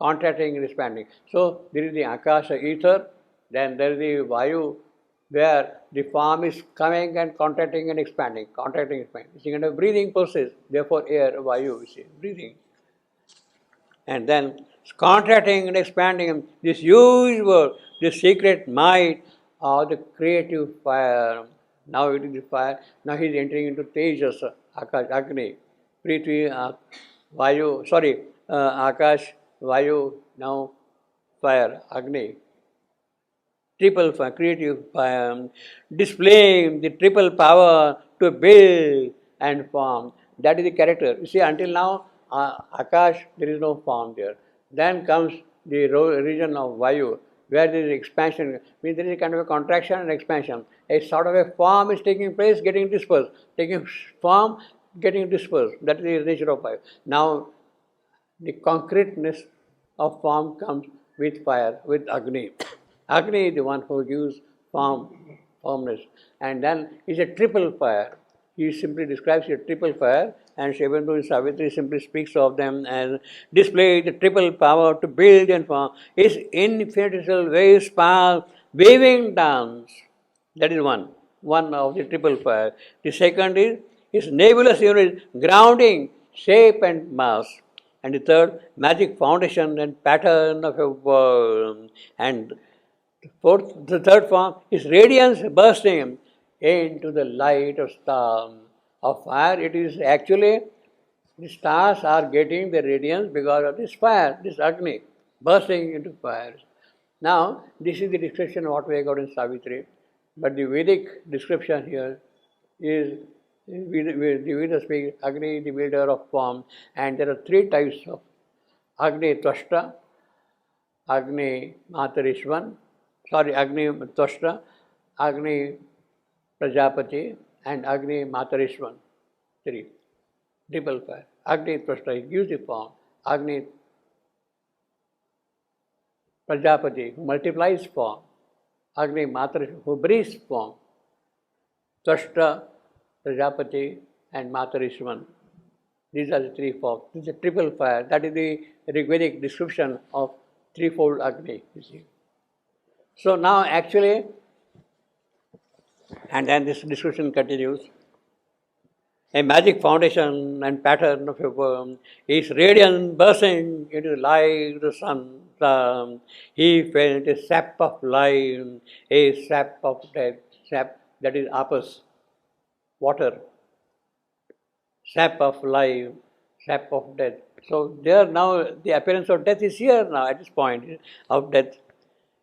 Contracting and expanding. So there is the Akasha ether, then there is the Vayu, where the form is coming and contracting and expanding. Contracting and expanding. It's a kind of breathing process. Therefore air, Vayu, you see, breathing. And then contracting and expanding this huge world, this secret might of the creative fire. Now it is the fire. Now he is entering into Tejas, Akash, Agni, Prithvi, Vayu, Akash, Vayu, now fire, Agni. Triple fire, creative fire, displaying the triple power to build and form. That is the character. You see, until now, Akash, there is no form there. Then comes the region of Vayu, where there is expansion. Means there is a kind of a contraction and expansion. A sort of a form is taking place, getting dispersed. Taking form, getting dispersed. That is the nature of fire. Now, the concreteness of form comes with fire, with Agni. Agni is the one who gives formness. And then is a triple fire. He simply describes a triple fire, and even though Savitri simply speaks of them as display the triple power to build and form, is infinitesimal waves power, waving dance. That is one of the triple fire. The second is his nebulous unit, grounding, shape and mass. And the third, magic foundation and pattern of a world. And the third form is radiance bursting into the light of star. Of fire, it is actually the stars are getting the radiance because of this fire, this Agni, bursting into fire. Now, this is the description of what we got in Savitri, but the Vedic description here is the Vedas speak Agni, the builder of form, and there are three types of Agni Tvashta, Agni Matarishwan, Agni Tvashta, Agni Prajapati, and Agni Matarishwan. Three. Triple fire. Agni Tvashta, he gives the form. Agni Prajapati, who multiplies form. Agni Matarishwan, who breathes form. Tvashta, Prajapati, and Matarishwan. These are the three forms. This is a triple fire. That is the Rigvedic description of threefold Agni, you see. So now actually, and then this description continues. A magic foundation and pattern of a worm is radiant bursting into the light of the sun. He felt a sap of life, a sap of death, sap that is apas, water, sap of life, sap of death. So there now the appearance of death is here now at this point of death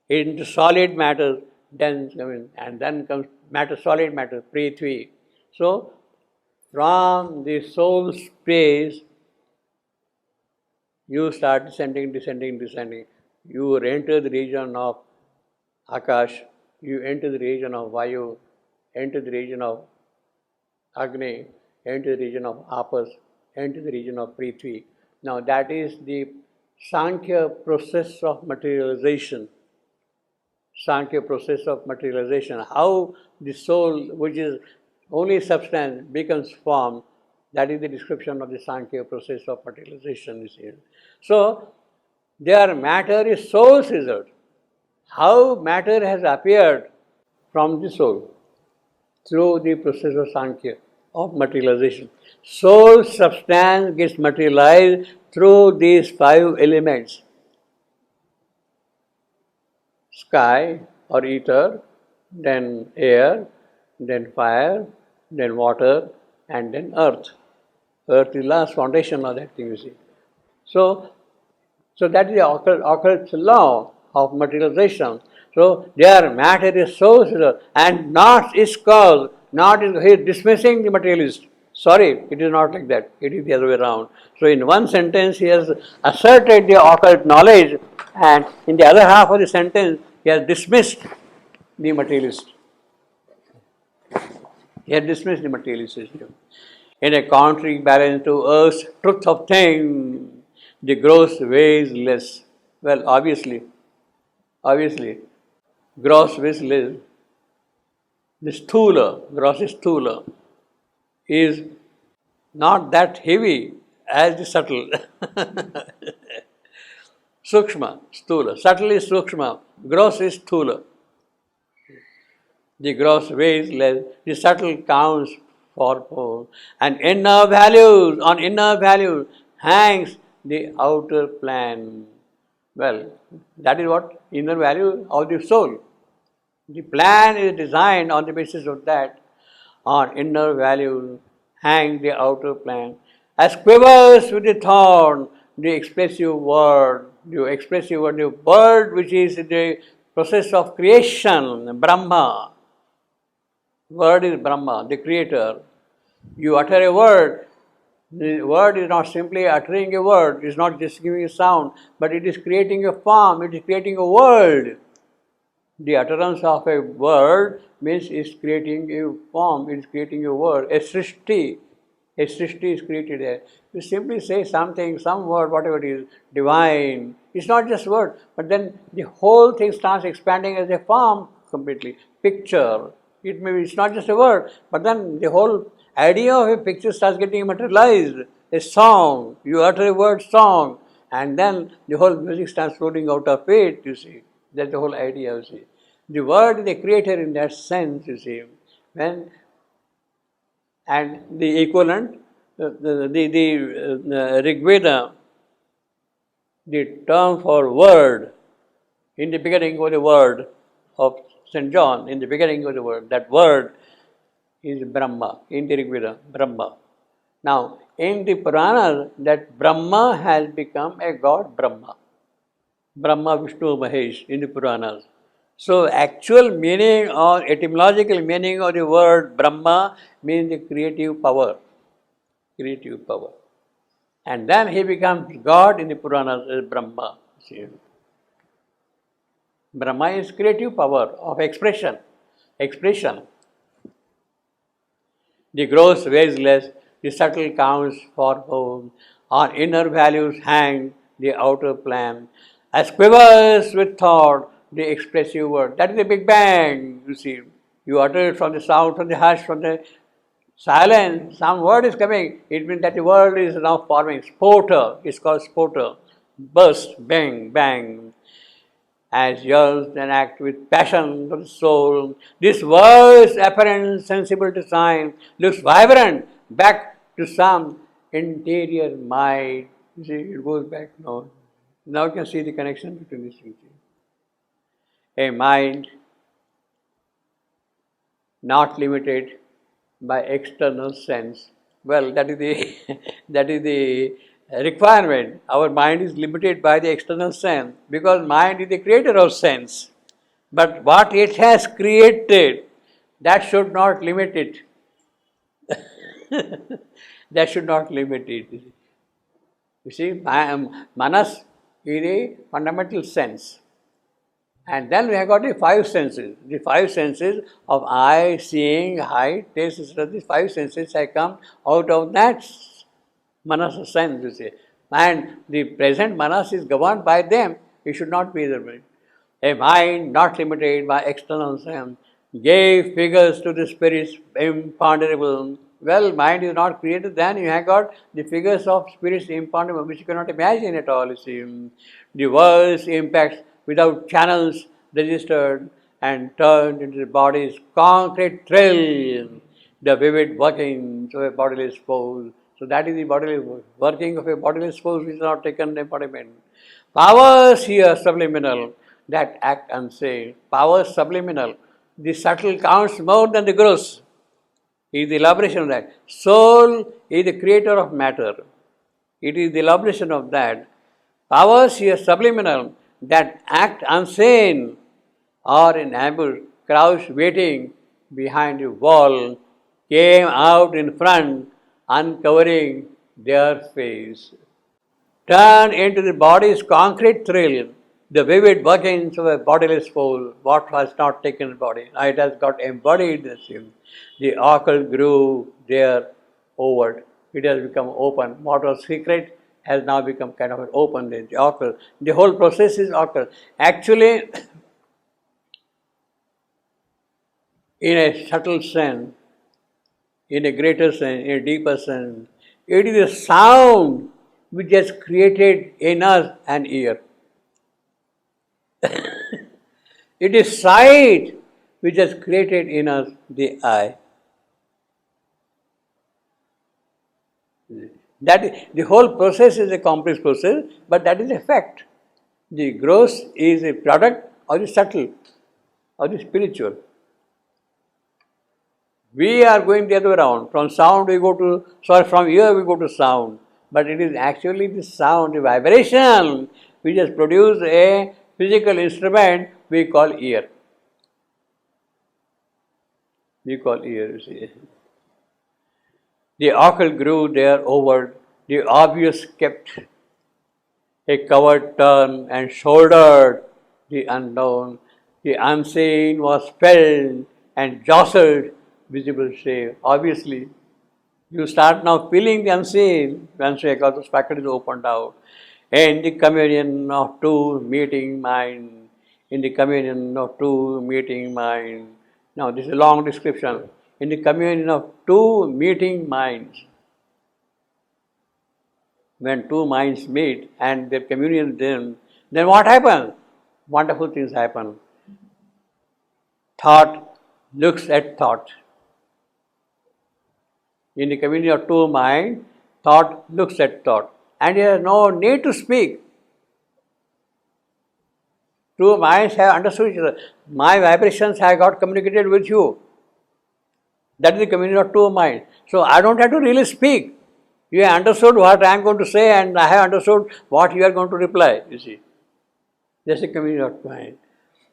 into solid matter, dense, and then comes matter, solid matter, Prithvi. So from the soul space, you start descending. You enter the region of Akash, you enter the region of Vayu, enter the region of Agni, enter the region of Apas, enter the region of Prithvi. Now that is the Sankhya process of materialization. Sankhya process of materialization. How the soul, which is only substance, becomes form That is the description of the Sankhya process of materialization. You see. So, their matter is soul's result. How matter has appeared from the soul through the process of Sankhya, of materialization. Soul substance gets materialized through these five elements: sky or ether, then air, then fire, then water, and then earth. Earth is the last foundation of that thing, you see. So that is the occult law of materialization. So their matter is source and not its cause, not is he is dismissing the materialist. Sorry, it is not like that. It is the other way around. So in one sentence he has asserted the occult knowledge, and in the other half of the sentence he has dismissed the materialist. He has dismissed the materialist system. In a contrary balance to earth's truth of things, the gross weighs less. Well, obviously, gross weighs less. The gross sthula, is not that heavy as the subtle. Sukshma, sthula. Subtle is sukshma, gross is sthula. The gross weighs less, the subtle counts for four. And on inner values hangs the outer plan. Well, that is what inner value of the soul. The plan is designed on the basis of that. On inner values hang the outer plan. As quivers with the thorn, the expressive word, the word which is the process of creation, Brahma. Word is Brahma, the creator. You utter a word, the word is not simply uttering a word, it is not just giving a sound, but it is creating a form, it is creating a world. The utterance of a word means it's creating a form, it is creating a word, a srishti. A srishti is created there. You simply say something, some word, whatever it is, divine. It's not just word, but then the whole thing starts expanding as a form completely. Picture. It's not just a word, but then the whole idea of a picture starts getting materialized. A song, you utter a word song, and then the whole music starts flowing out of it, you see. That's the whole idea, you see. The word is the creator in that sense, you see. And the equivalent, the Rig Veda, the term for word, in the beginning was the word of St. John, in the beginning was the word. That word is Brahma, in the Rig Veda, Brahma. Now, in the Puranas, that Brahma has become a god Brahma. Brahma, Vishnu, Mahesh, in the Puranas. So, actual meaning or etymological meaning of the word Brahma means the creative power. Creative power. And then he becomes God in the Puranas as Brahma. See? Brahma is creative power of expression. Expression. The gross weighs less, the subtle counts for four. On inner values hang the outer plan. As quivers with thought, the expressive word. That is the Big Bang, you see. You utter it from the sound, from the hush, from the silence. Some word is coming. It means that the world is now forming. Spotter, it's called spotter. Burst, bang, bang. As yearns and act with passion of the soul. This world's apparent sensible design looks vibrant back to some interior mind. You see, it goes back now. Now you can see the connection between these things. A mind not limited by external sense. Well, that is the that is the requirement. Our mind is limited by the external sense because mind is the creator of sense. But what it has created, that should not limit it. That should not limit it. You see, manas is a fundamental sense. And then we have got the five senses. The five senses of eye, seeing, height, taste, etc. These five senses have come out of that manas sense, you see. And the present manas is governed by them. It should not be the way. A mind not limited by external sense gave figures to the spirit's imponderable Well, mind is not created, then you have got the figures of spirits impossible, which you cannot imagine at all. You see, the world's impacts without channels registered and turned into the body's concrete thrill, the vivid workings of a bodiless force. So that is the bodily working of a bodiless force which is not taken embodiment. Powers here subliminal that act unseen. Powers subliminal. The subtle counts more than the gross is the elaboration of that. Soul is the creator of matter. It is the elaboration of that. Powers here subliminal that act unseen or in ambush, crouched waiting behind a wall, came out in front, uncovering their face. Turn into the body's concrete thrill, the vivid workings of a bodiless soul, what has not taken body. It has got embodied this thing. The occult grew there over. It has become open. What was secret has now become kind of an open. The occult. The whole process is occult. Actually, in a subtle sense, in a greater sense, in a deeper sense, it is a sound which has created in us an ear. It is sight which has created in us the eye. That the whole process is a complex process, but that is a fact. The gross is a product of the subtle, of the spiritual. We are going the other way around. From sound we go to, from ear we go to sound. But it is actually the sound, the vibration, which has produced a physical instrument we call ear. We call ear, you see. The occult grew there over, the obvious kept a covered turn and shouldered the unknown. The unseen was felt and jostled visible shape. Obviously, you start now feeling the unseen once those faculties opened out. In the communion of two meeting minds. In the communion of two meeting minds. Now, this is a long description. In the communion of two meeting minds. When two minds meet and their communion then what happens? Wonderful things happen. Thought looks at thought. In the communion of two minds, thought looks at thought. And there is no need to speak. Two minds have understood each other. My vibrations have got communicated with you. That is the communion of two minds. So I don't have to really speak. You have understood what I am going to say and I have understood what you are going to reply, you see. That's the communion of mind.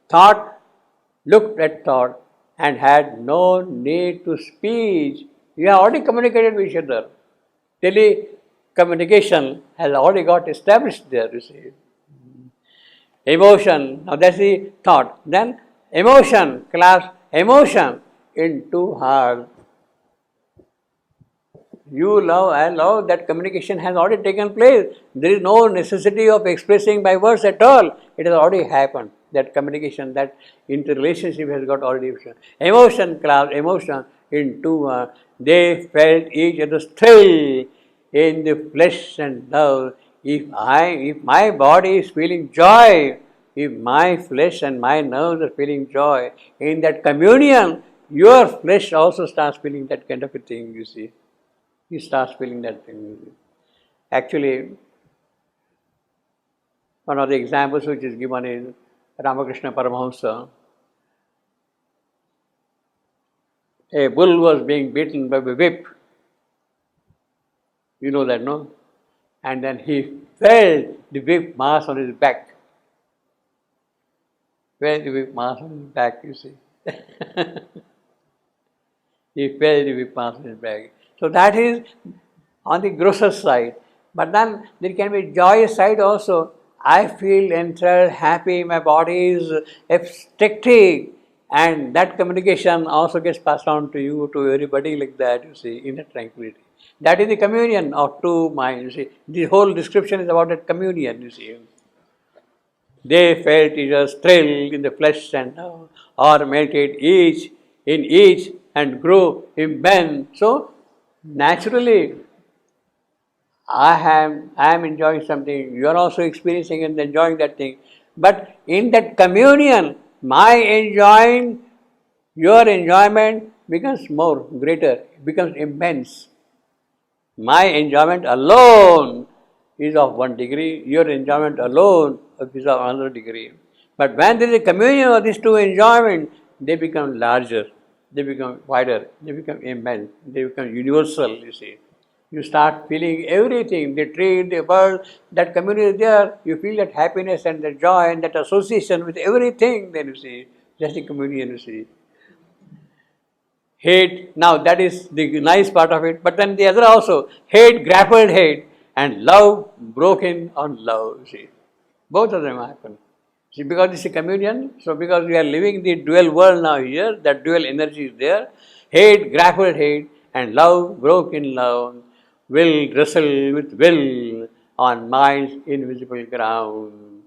Thought looked at thought and had no need to speak. You have already communicated with each other. Telecommunication has already got established there, you see. Emotion, now that's the thought. Then emotion, class emotion in two hearts. You love, I love, that communication has already taken place. There is no necessity of expressing by words at all. It has already happened. That communication, that interrelationship has got already. Emotion, class emotion in two hearts. They felt each other's thrill in the flesh and love. If my body is feeling joy, if my flesh and my nerves are feeling joy, in that communion, your flesh also starts feeling that kind of a thing, you see. He starts feeling that thing. Actually, one of the examples which is given is Ramakrishna Paramahamsa. A bull was being beaten by a whip. You know that, no? And then he felt the whip mass on his back. Felt the whip mass on his back, you see. He felt the whip mass on his back. So that is on the grosser side. But then there can be joyous side also. I feel enthralled, happy, my body is ecstatic, and that communication also gets passed on to you, to everybody like that, you see, in a tranquility. That is the communion of two minds, you see. The whole description is about that communion, you see. They felt each other's thrill in the flesh and or melted each in each and grew immense. So naturally I am enjoying something, you are also experiencing and enjoying that thing. But in that communion, my enjoying, your enjoyment becomes more greater, becomes immense. My enjoyment alone is of one degree, your enjoyment alone is of another degree. But when there is a communion of these two enjoyments, they become larger, they become wider, they become immense, they become universal, you see. You start feeling everything, the tree, the bird, that communion is there, you feel that happiness and that joy and that association with everything, then you see, just a communion, you see. Hate, now that is the nice part of it, but then the other also, hate, grappled hate, and love broken on love, you see. Both of them happen. See, because it's a communion, so because we are living the dual world now here, that dual energy is there, hate, grappled hate, and love, broken love, will wrestle with will on mind's invisible ground.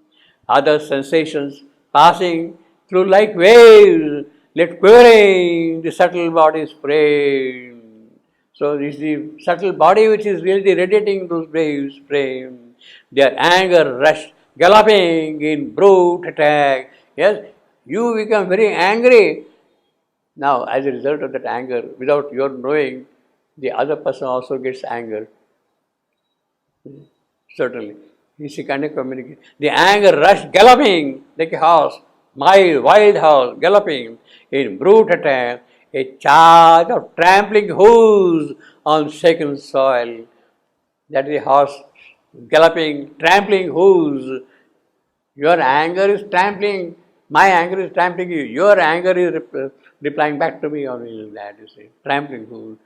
Other sensations passing through like waves, let quivering the subtle body's frame. So this is the subtle body which is really radiating those waves frame. Their anger rushed, galloping in brute attack. Yes, you become very angry. Now, as a result of that anger, without your knowing, the other person also gets angered. Certainly. It's a kind of communication. The anger rushed galloping like a horse, wild horse, galloping in brute attack, a charge of trampling hooves on shaken soil. That is a horse galloping, trampling hooves. Your anger is trampling, my anger is trampling you. Your anger is replying back to me on that, you see, trampling hooves.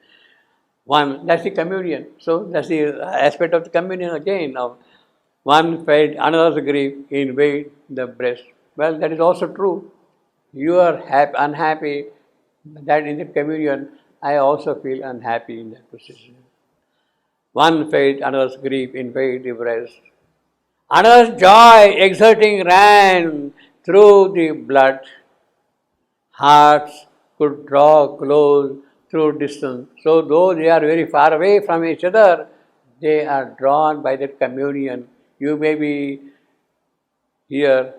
One, that's the communion. So that's the aspect of the communion again. Of one felt another's grief invade the breast. Well, that is also true. You are unhappy, that in the communion, I also feel unhappy in that position. One felt another's grief invade the breast. Another's joy exerting ran through the blood. Hearts could draw close through distance. So, though they are very far away from each other, they are drawn by that communion. You may be here,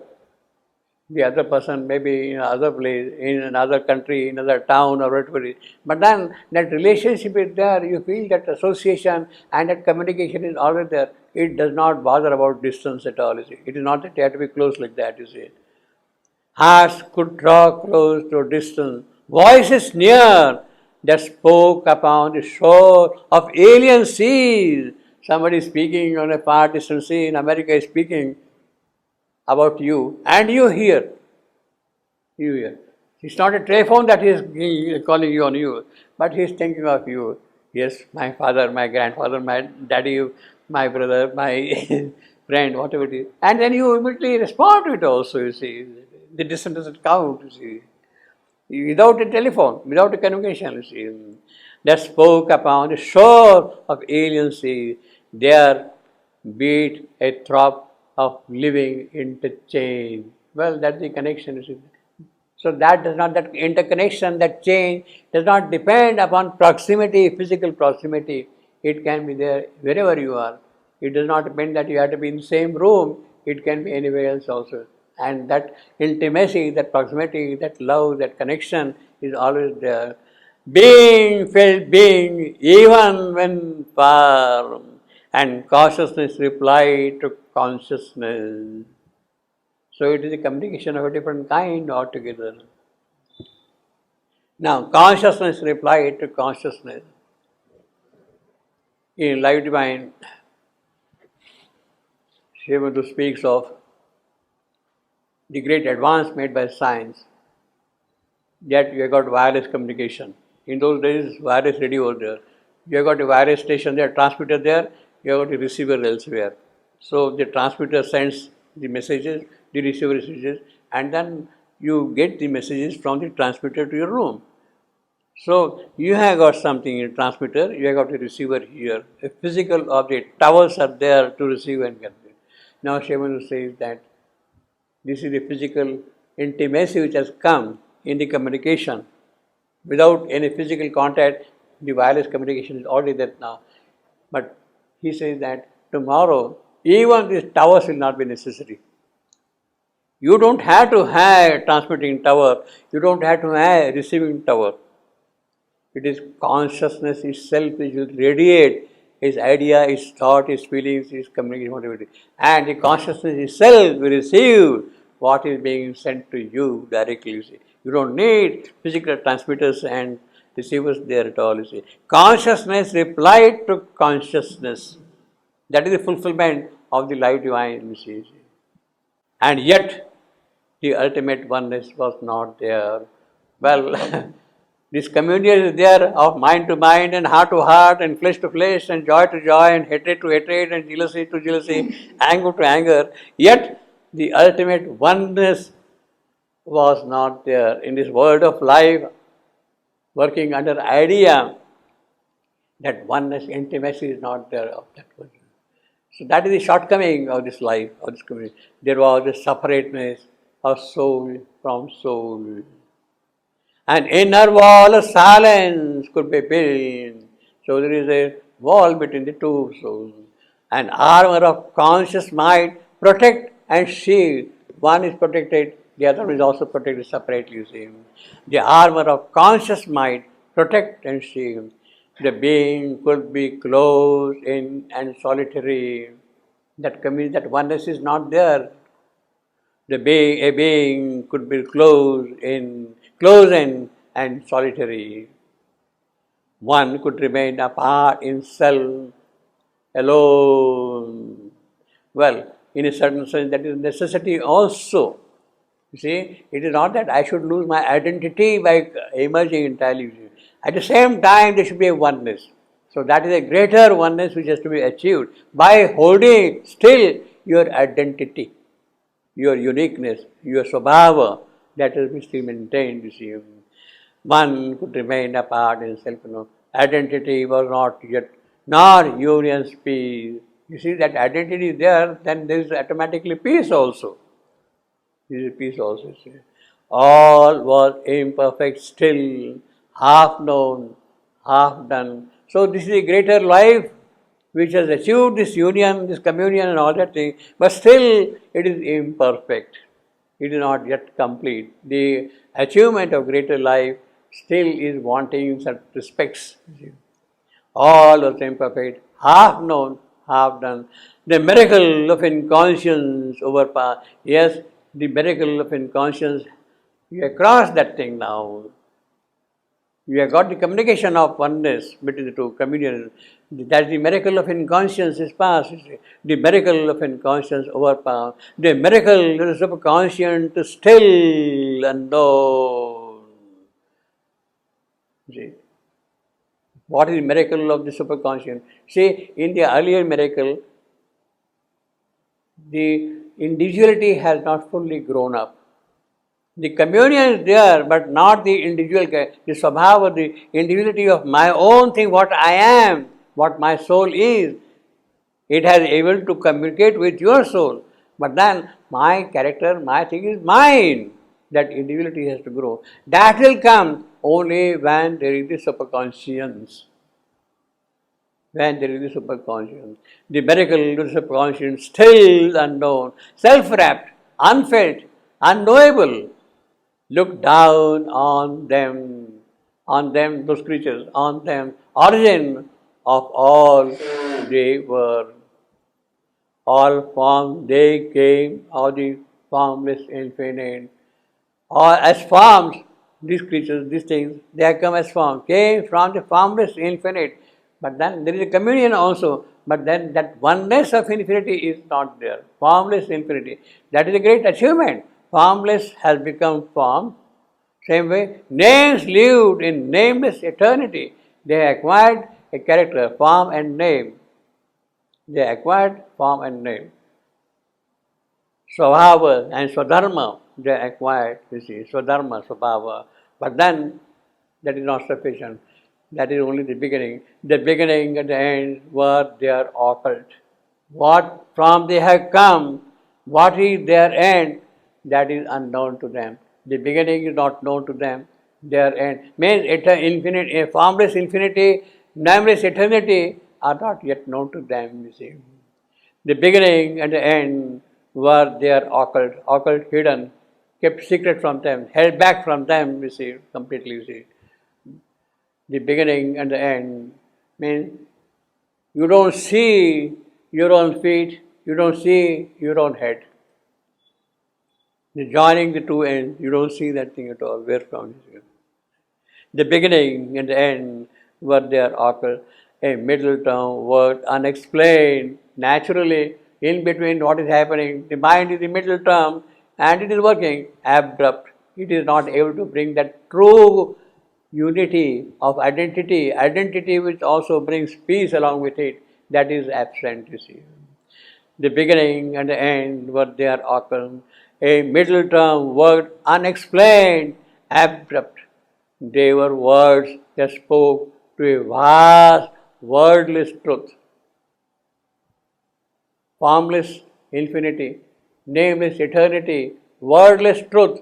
the other person may be in another place, in another country, in another town or whatever it is. But then that relationship is there, you feel that association and that communication is always there. It does not bother about distance at all, you see. It is not that you have to be close like that, you see. Hearts could draw close to distance. Voices near that spoke upon the shore of alien seas. Somebody speaking on a far distant sea in America is speaking about you, and you hear. You hear. It's not a telephone that is calling you on you, but he's thinking of you. Yes, my father, my grandfather, my daddy, my brother, my friend, whatever it is. And then you immediately respond to it also, you see. The distance doesn't count, you see. Without a telephone, without a communication, you see. That spoke upon the shore of alien sea, there beat a throb of living interchange. Well, that's the connection, you see. So that interconnection, that change does not depend upon proximity, physical proximity. It can be there wherever you are. It does not depend that you have to be in the same room. It can be anywhere else also. And that intimacy, that proximity, that love, that connection is always there. Being felt being even when far, and consciousness replied to consciousness. So it is a communication of a different kind altogether. Now, consciousness replied to consciousness. In Life Divine, Srimadhu speaks of the great advance made by science, that you have got wireless communication. In those days, wireless radio was there. You have got a wireless station there, transmitter there, you have got a receiver elsewhere. So the transmitter sends the messages, the receiver messages, and then you get the messages from the transmitter to your room. So you have got something in transmitter, you have got a receiver here, a physical object, towers are there to receive and get it. Now Shemanu says that this is the physical intimacy which has come in the communication. Without any physical contact, The wireless communication is already there now. But he says that tomorrow, even these towers will not be necessary. You don't have to have a transmitting tower. You don't have to have a receiving tower. It is consciousness itself which will radiate his idea, his thought, his feelings, his communication, whatever it is. And the consciousness itself will receive what is being sent to you directly. You see. You don't need physical transmitters and receivers there at all. You see. Consciousness replied to consciousness. That is the fulfillment of the life divine. You see. And yet, the ultimate oneness was not there. Well, this communion is there of mind to mind and heart to heart and flesh to flesh and joy to joy and hatred to hatred and jealousy to jealousy, anger to anger. Yet, the ultimate oneness was not there. In this world of life, working under idea, that oneness, intimacy is not there of that one. So that is the shortcoming of this life, of this community. There was a separateness of soul from soul. An inner wall of silence could be built. So there is a wall between the two souls. An armor of conscious mind protect and shield. One is protected, the other is also protected separately, you see. The armor of conscious mind protect and shield. The being could be closed in and solitary. That community, that oneness is not there. A being could be closed in and solitary. One could remain apart in self, alone. Well, in a certain sense, that is necessity also. You see, it is not that I should lose my identity by emerging entirely. At the same time, there should be a oneness. So that is a greater oneness which has to be achieved by holding still your identity, your uniqueness, your svabhava, that will be still maintained, you see. One could remain apart in self, Identity was not yet, nor union's peace. You see, that identity is there, then there is automatically peace also. There is peace also, you see. All was imperfect still, half known, half done. So this is a greater life which has achieved this union, this communion and all that thing, but still it is imperfect. It is not yet complete. The achievement of greater life still is wanting in certain respects. All was imperfect, half known, half done. The miracle of inconscience overpassed. Yes, the miracle of inconscience, you have crossed that thing now. You have got the communication of oneness between the two, communion. That the miracle of inconscience is past. The miracle of inconscience overpassed. The miracle of the subconscious still unknown. See, what is the miracle of the superconscious? See, in the earlier miracle, the individuality has not fully grown up. The communion is there, but not the individual, the svabhava, the individuality of my own thing, what I am, what my soul is. It has able to communicate with your soul. But then my character, my thing is mine. That individuality has to grow. That will come only when there is the superconscience. When there is the superconscious. The miracle of the superconscious still unknown, self-wrapped, unfelt, unknowable. Look down on them, those creatures, on them, origin of all they were. All forms they came, all the formless infinite. Or as forms, these creatures, these things, they have come as forms, came from the formless infinite. But then there is a communion also, but then that oneness of infinity is not there. Formless infinity. That is a great achievement. Formless has become form. Same way, names lived in nameless eternity. They acquired a character, form and name. They acquired form and name. Svabhava and Swadharma, they acquired, you see, Swadharma, Svabhava. But then, that is not sufficient. That is only the beginning. The beginning and the end were their occult. What from they have come, what is their end, that is unknown to them. The beginning is not known to them. Their end means infinity, a formless infinity, nameless eternity are not yet known to them, you see. The beginning and the end were there occult, hidden, kept secret from them, held back from them, you see, completely, you see. The beginning and the end means you don't see your own feet, you don't see your own head. The joining the two ends, you don't see that thing at all. Where from is it? The beginning and the end were there occur, a middle term word unexplained. Naturally, in between what is happening, the mind is the middle term and it is working abrupt. It is not able to bring that true unity of identity which also brings peace along with it, that is absent, you see. The beginning and the end were there occur, a middle term word unexplained, abrupt. They were words that spoke to a vast, wordless truth. Formless infinity, nameless eternity, wordless truth.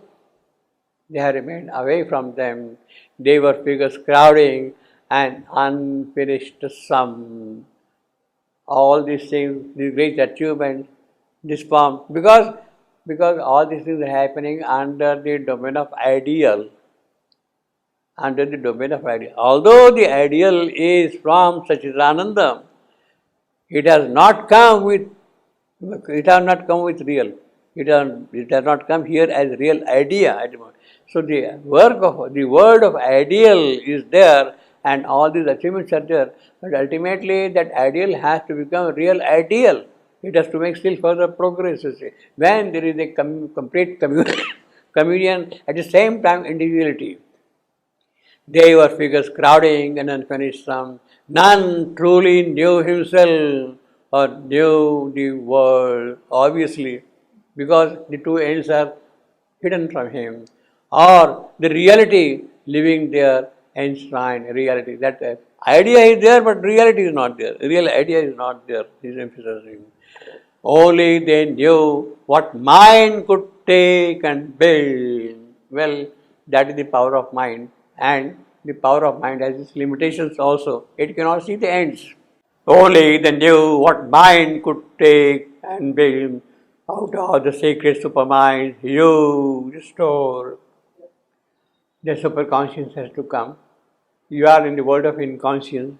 They had remained away from them. They were figures crowding an unfinished sum. All these things, these great achievements, this form, because all these things are happening under the domain of ideal. Under the domain of ideal. Although the ideal is from Sachidananda, it has not come with real. It has not come here as real idea at the moment. So the word of ideal is there and all these achievements are there. But ultimately that ideal has to become real ideal. It has to make still further progress. You see. When there is a complete communion, at the same time individuality. They were figures crowding an unfinished sum. None truly knew himself or knew the world, obviously, because the two ends are hidden from him. Or the reality living there enshrined reality. That idea is there, but reality is not there. Real idea is not there. This is emphasizing. Only they knew what mind could take and build. Well, that is the power of mind, and the power of mind has its limitations also. It cannot see the ends. Only they knew what mind could take and build out of the sacred supermind, huge store. The superconscious has to come. You are in the world of inconscience.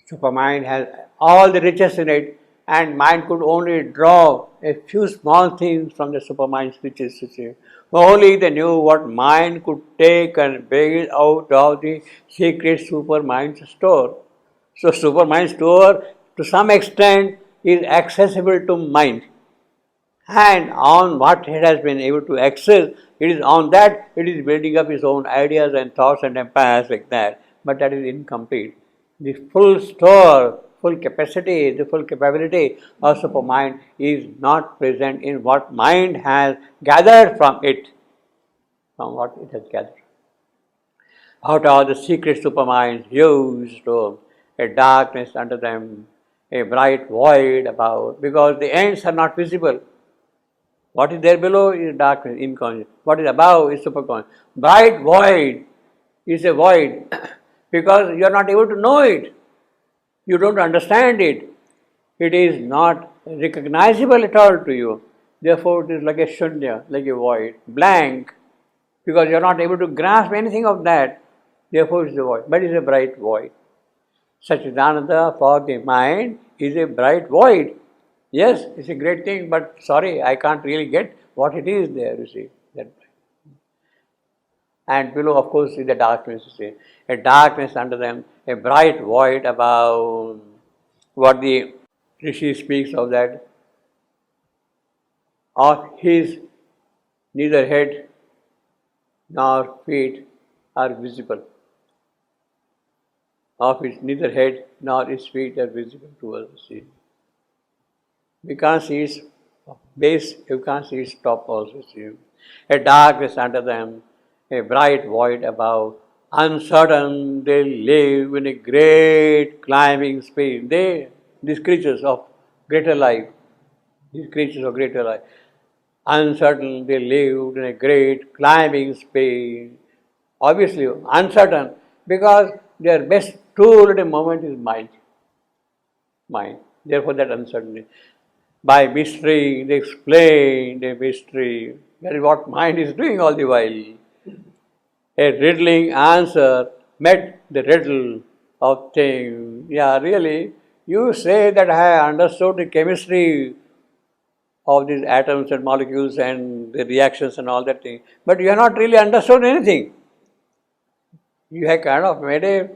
Supermind has all the riches in it, and mind could only draw a few small things from the supermind's riches. Only they knew what mind could take and build out of the secret supermind's store. So supermind store to some extent is accessible to mind. And on what it has been able to access, it is on that it is building up its own ideas and thoughts and empires like that. But that is incomplete. The full store, full capacity, the full capability of supermind is not present in what mind has gathered from it, from what it has gathered. Out of the secret supermind's huge store, a darkness under them, a bright void above, because the ends are not visible. What is there below is darkness, inconscious. What is above is superconscious. Bright void is a void because you are not able to know it. You don't understand it. It is not recognizable at all to you. Therefore, it is like a shunya, like a void, blank, because you are not able to grasp anything of that. Therefore, it is a void, but it is a bright void. Sachidananda for the mind is a bright void. Yes, it's a great thing, but sorry, I can't really get what it is there, you see. And below, of course, is the darkness, you see. A darkness under them, a bright void above. What the Rishi speaks of that. Of his neither head nor feet are visible. Of his neither head nor his feet are visible to us, see. We can't see its base, you can't see its top also. See. A darkness under them, a bright void above. Uncertain, they live in a great climbing space. These creatures of greater life, uncertain, they lived in a great climbing space. obviously uncertain, because their best tool at the moment is mind. Mind. Therefore, that uncertainty. By mystery, they explain the mystery. That is what mind is doing all the while. A riddling answer met the riddle of things. Yeah, really, you say that I have understood the chemistry of these atoms and molecules and the reactions and all that thing, but you have not really understood anything. You have kind of made a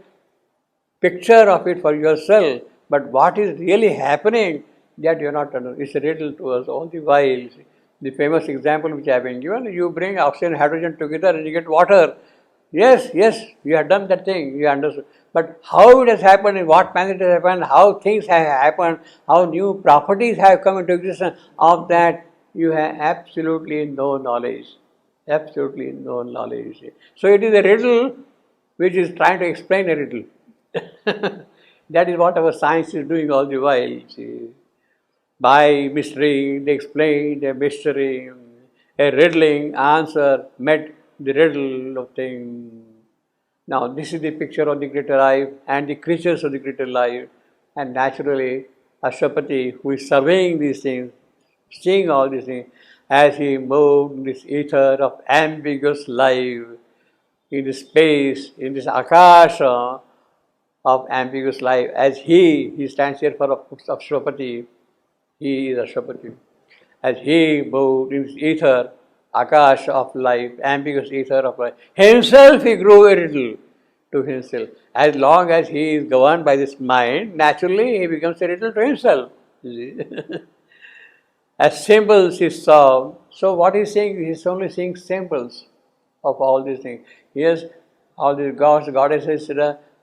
picture of it for yourself, but what is really happening, that you are not understanding. It's a riddle to us all the while. The famous example which I have been given, you bring oxygen and hydrogen together and you get water. Yes, yes, you have done that thing, you understood. But how it has happened, in what manner it has happened, how things have happened, how new properties have come into existence, of that you have absolutely no knowledge. Absolutely no knowledge. So it is a riddle which is trying to explain a riddle. That is what our science is doing all the while. See. By mystery, they explained a mystery. A riddling answer met the riddle of things. Now, this is the picture of the greater life and the creatures of the greater life. And naturally, Ashwapati, who is surveying these things, seeing all these things, as he moved in this ether of ambiguous life, in this space, in this akasha of ambiguous life, as he stands here for Ashwapati, he is Ashwapati. As he moved in this ether, akash of life, ambiguous ether of life, himself he grew a riddle to himself. As long as he is governed by this mind, naturally he becomes a riddle to himself. As symbols he saw. So what he's saying, he's only seeing symbols of all these things. Yes, all these gods, goddesses,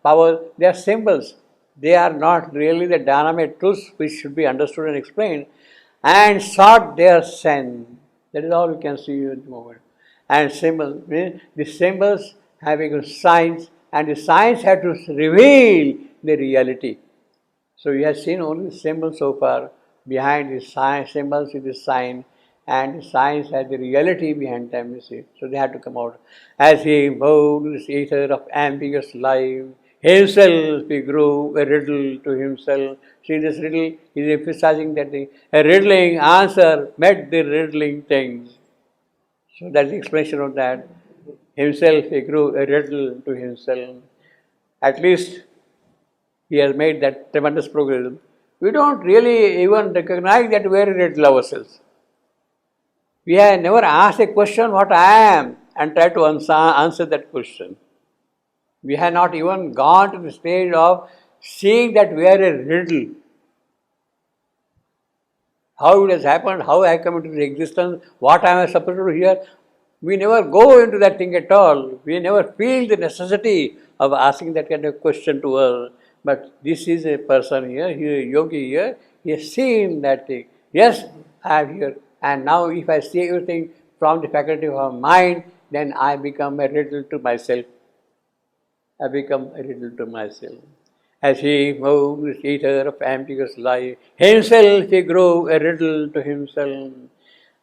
power, they are symbols. They are not really the dynamic truths which should be understood and explained. And sought their sense. That is all we can see at the moment. And symbols, the symbols have become signs, and the signs have to reveal the reality. So we have seen only symbols so far. Behind the sign, symbols is the sign, and the signs have the reality behind them, you see. So they have to come out. As he moved this ether of ambiguous life, himself he grew a riddle to himself. See, this riddle is emphasizing that a riddling answer met the riddling things. So that's the explanation of that. Himself he grew a riddle to himself. At least he has made that tremendous progress. We don't really even recognize that we are a riddle ourselves. We have never asked a question what I am and tried to answer that question. We have not even gone to the stage of seeing that we are a riddle. How it has happened, how I come into existence, what I am supposed to do here. We never go into that thing at all. We never feel the necessity of asking that kind of question to us. But this is a person here, he is a yogi here, he has seen that thing. Yes, I am here. And now if I see everything from the faculty of our mind, then I become a riddle to myself. I become a riddle to myself. As he moved this ether of ambiguous life, himself he grew a riddle to himself.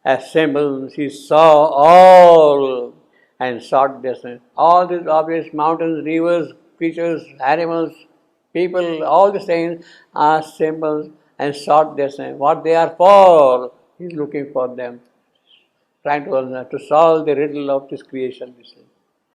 As symbols he saw all and sought their sense. All these objects, mountains, rivers, creatures, animals, people, all the things are symbols and sought their sense. What they are for, he is looking for them, trying to solve the riddle of this creation.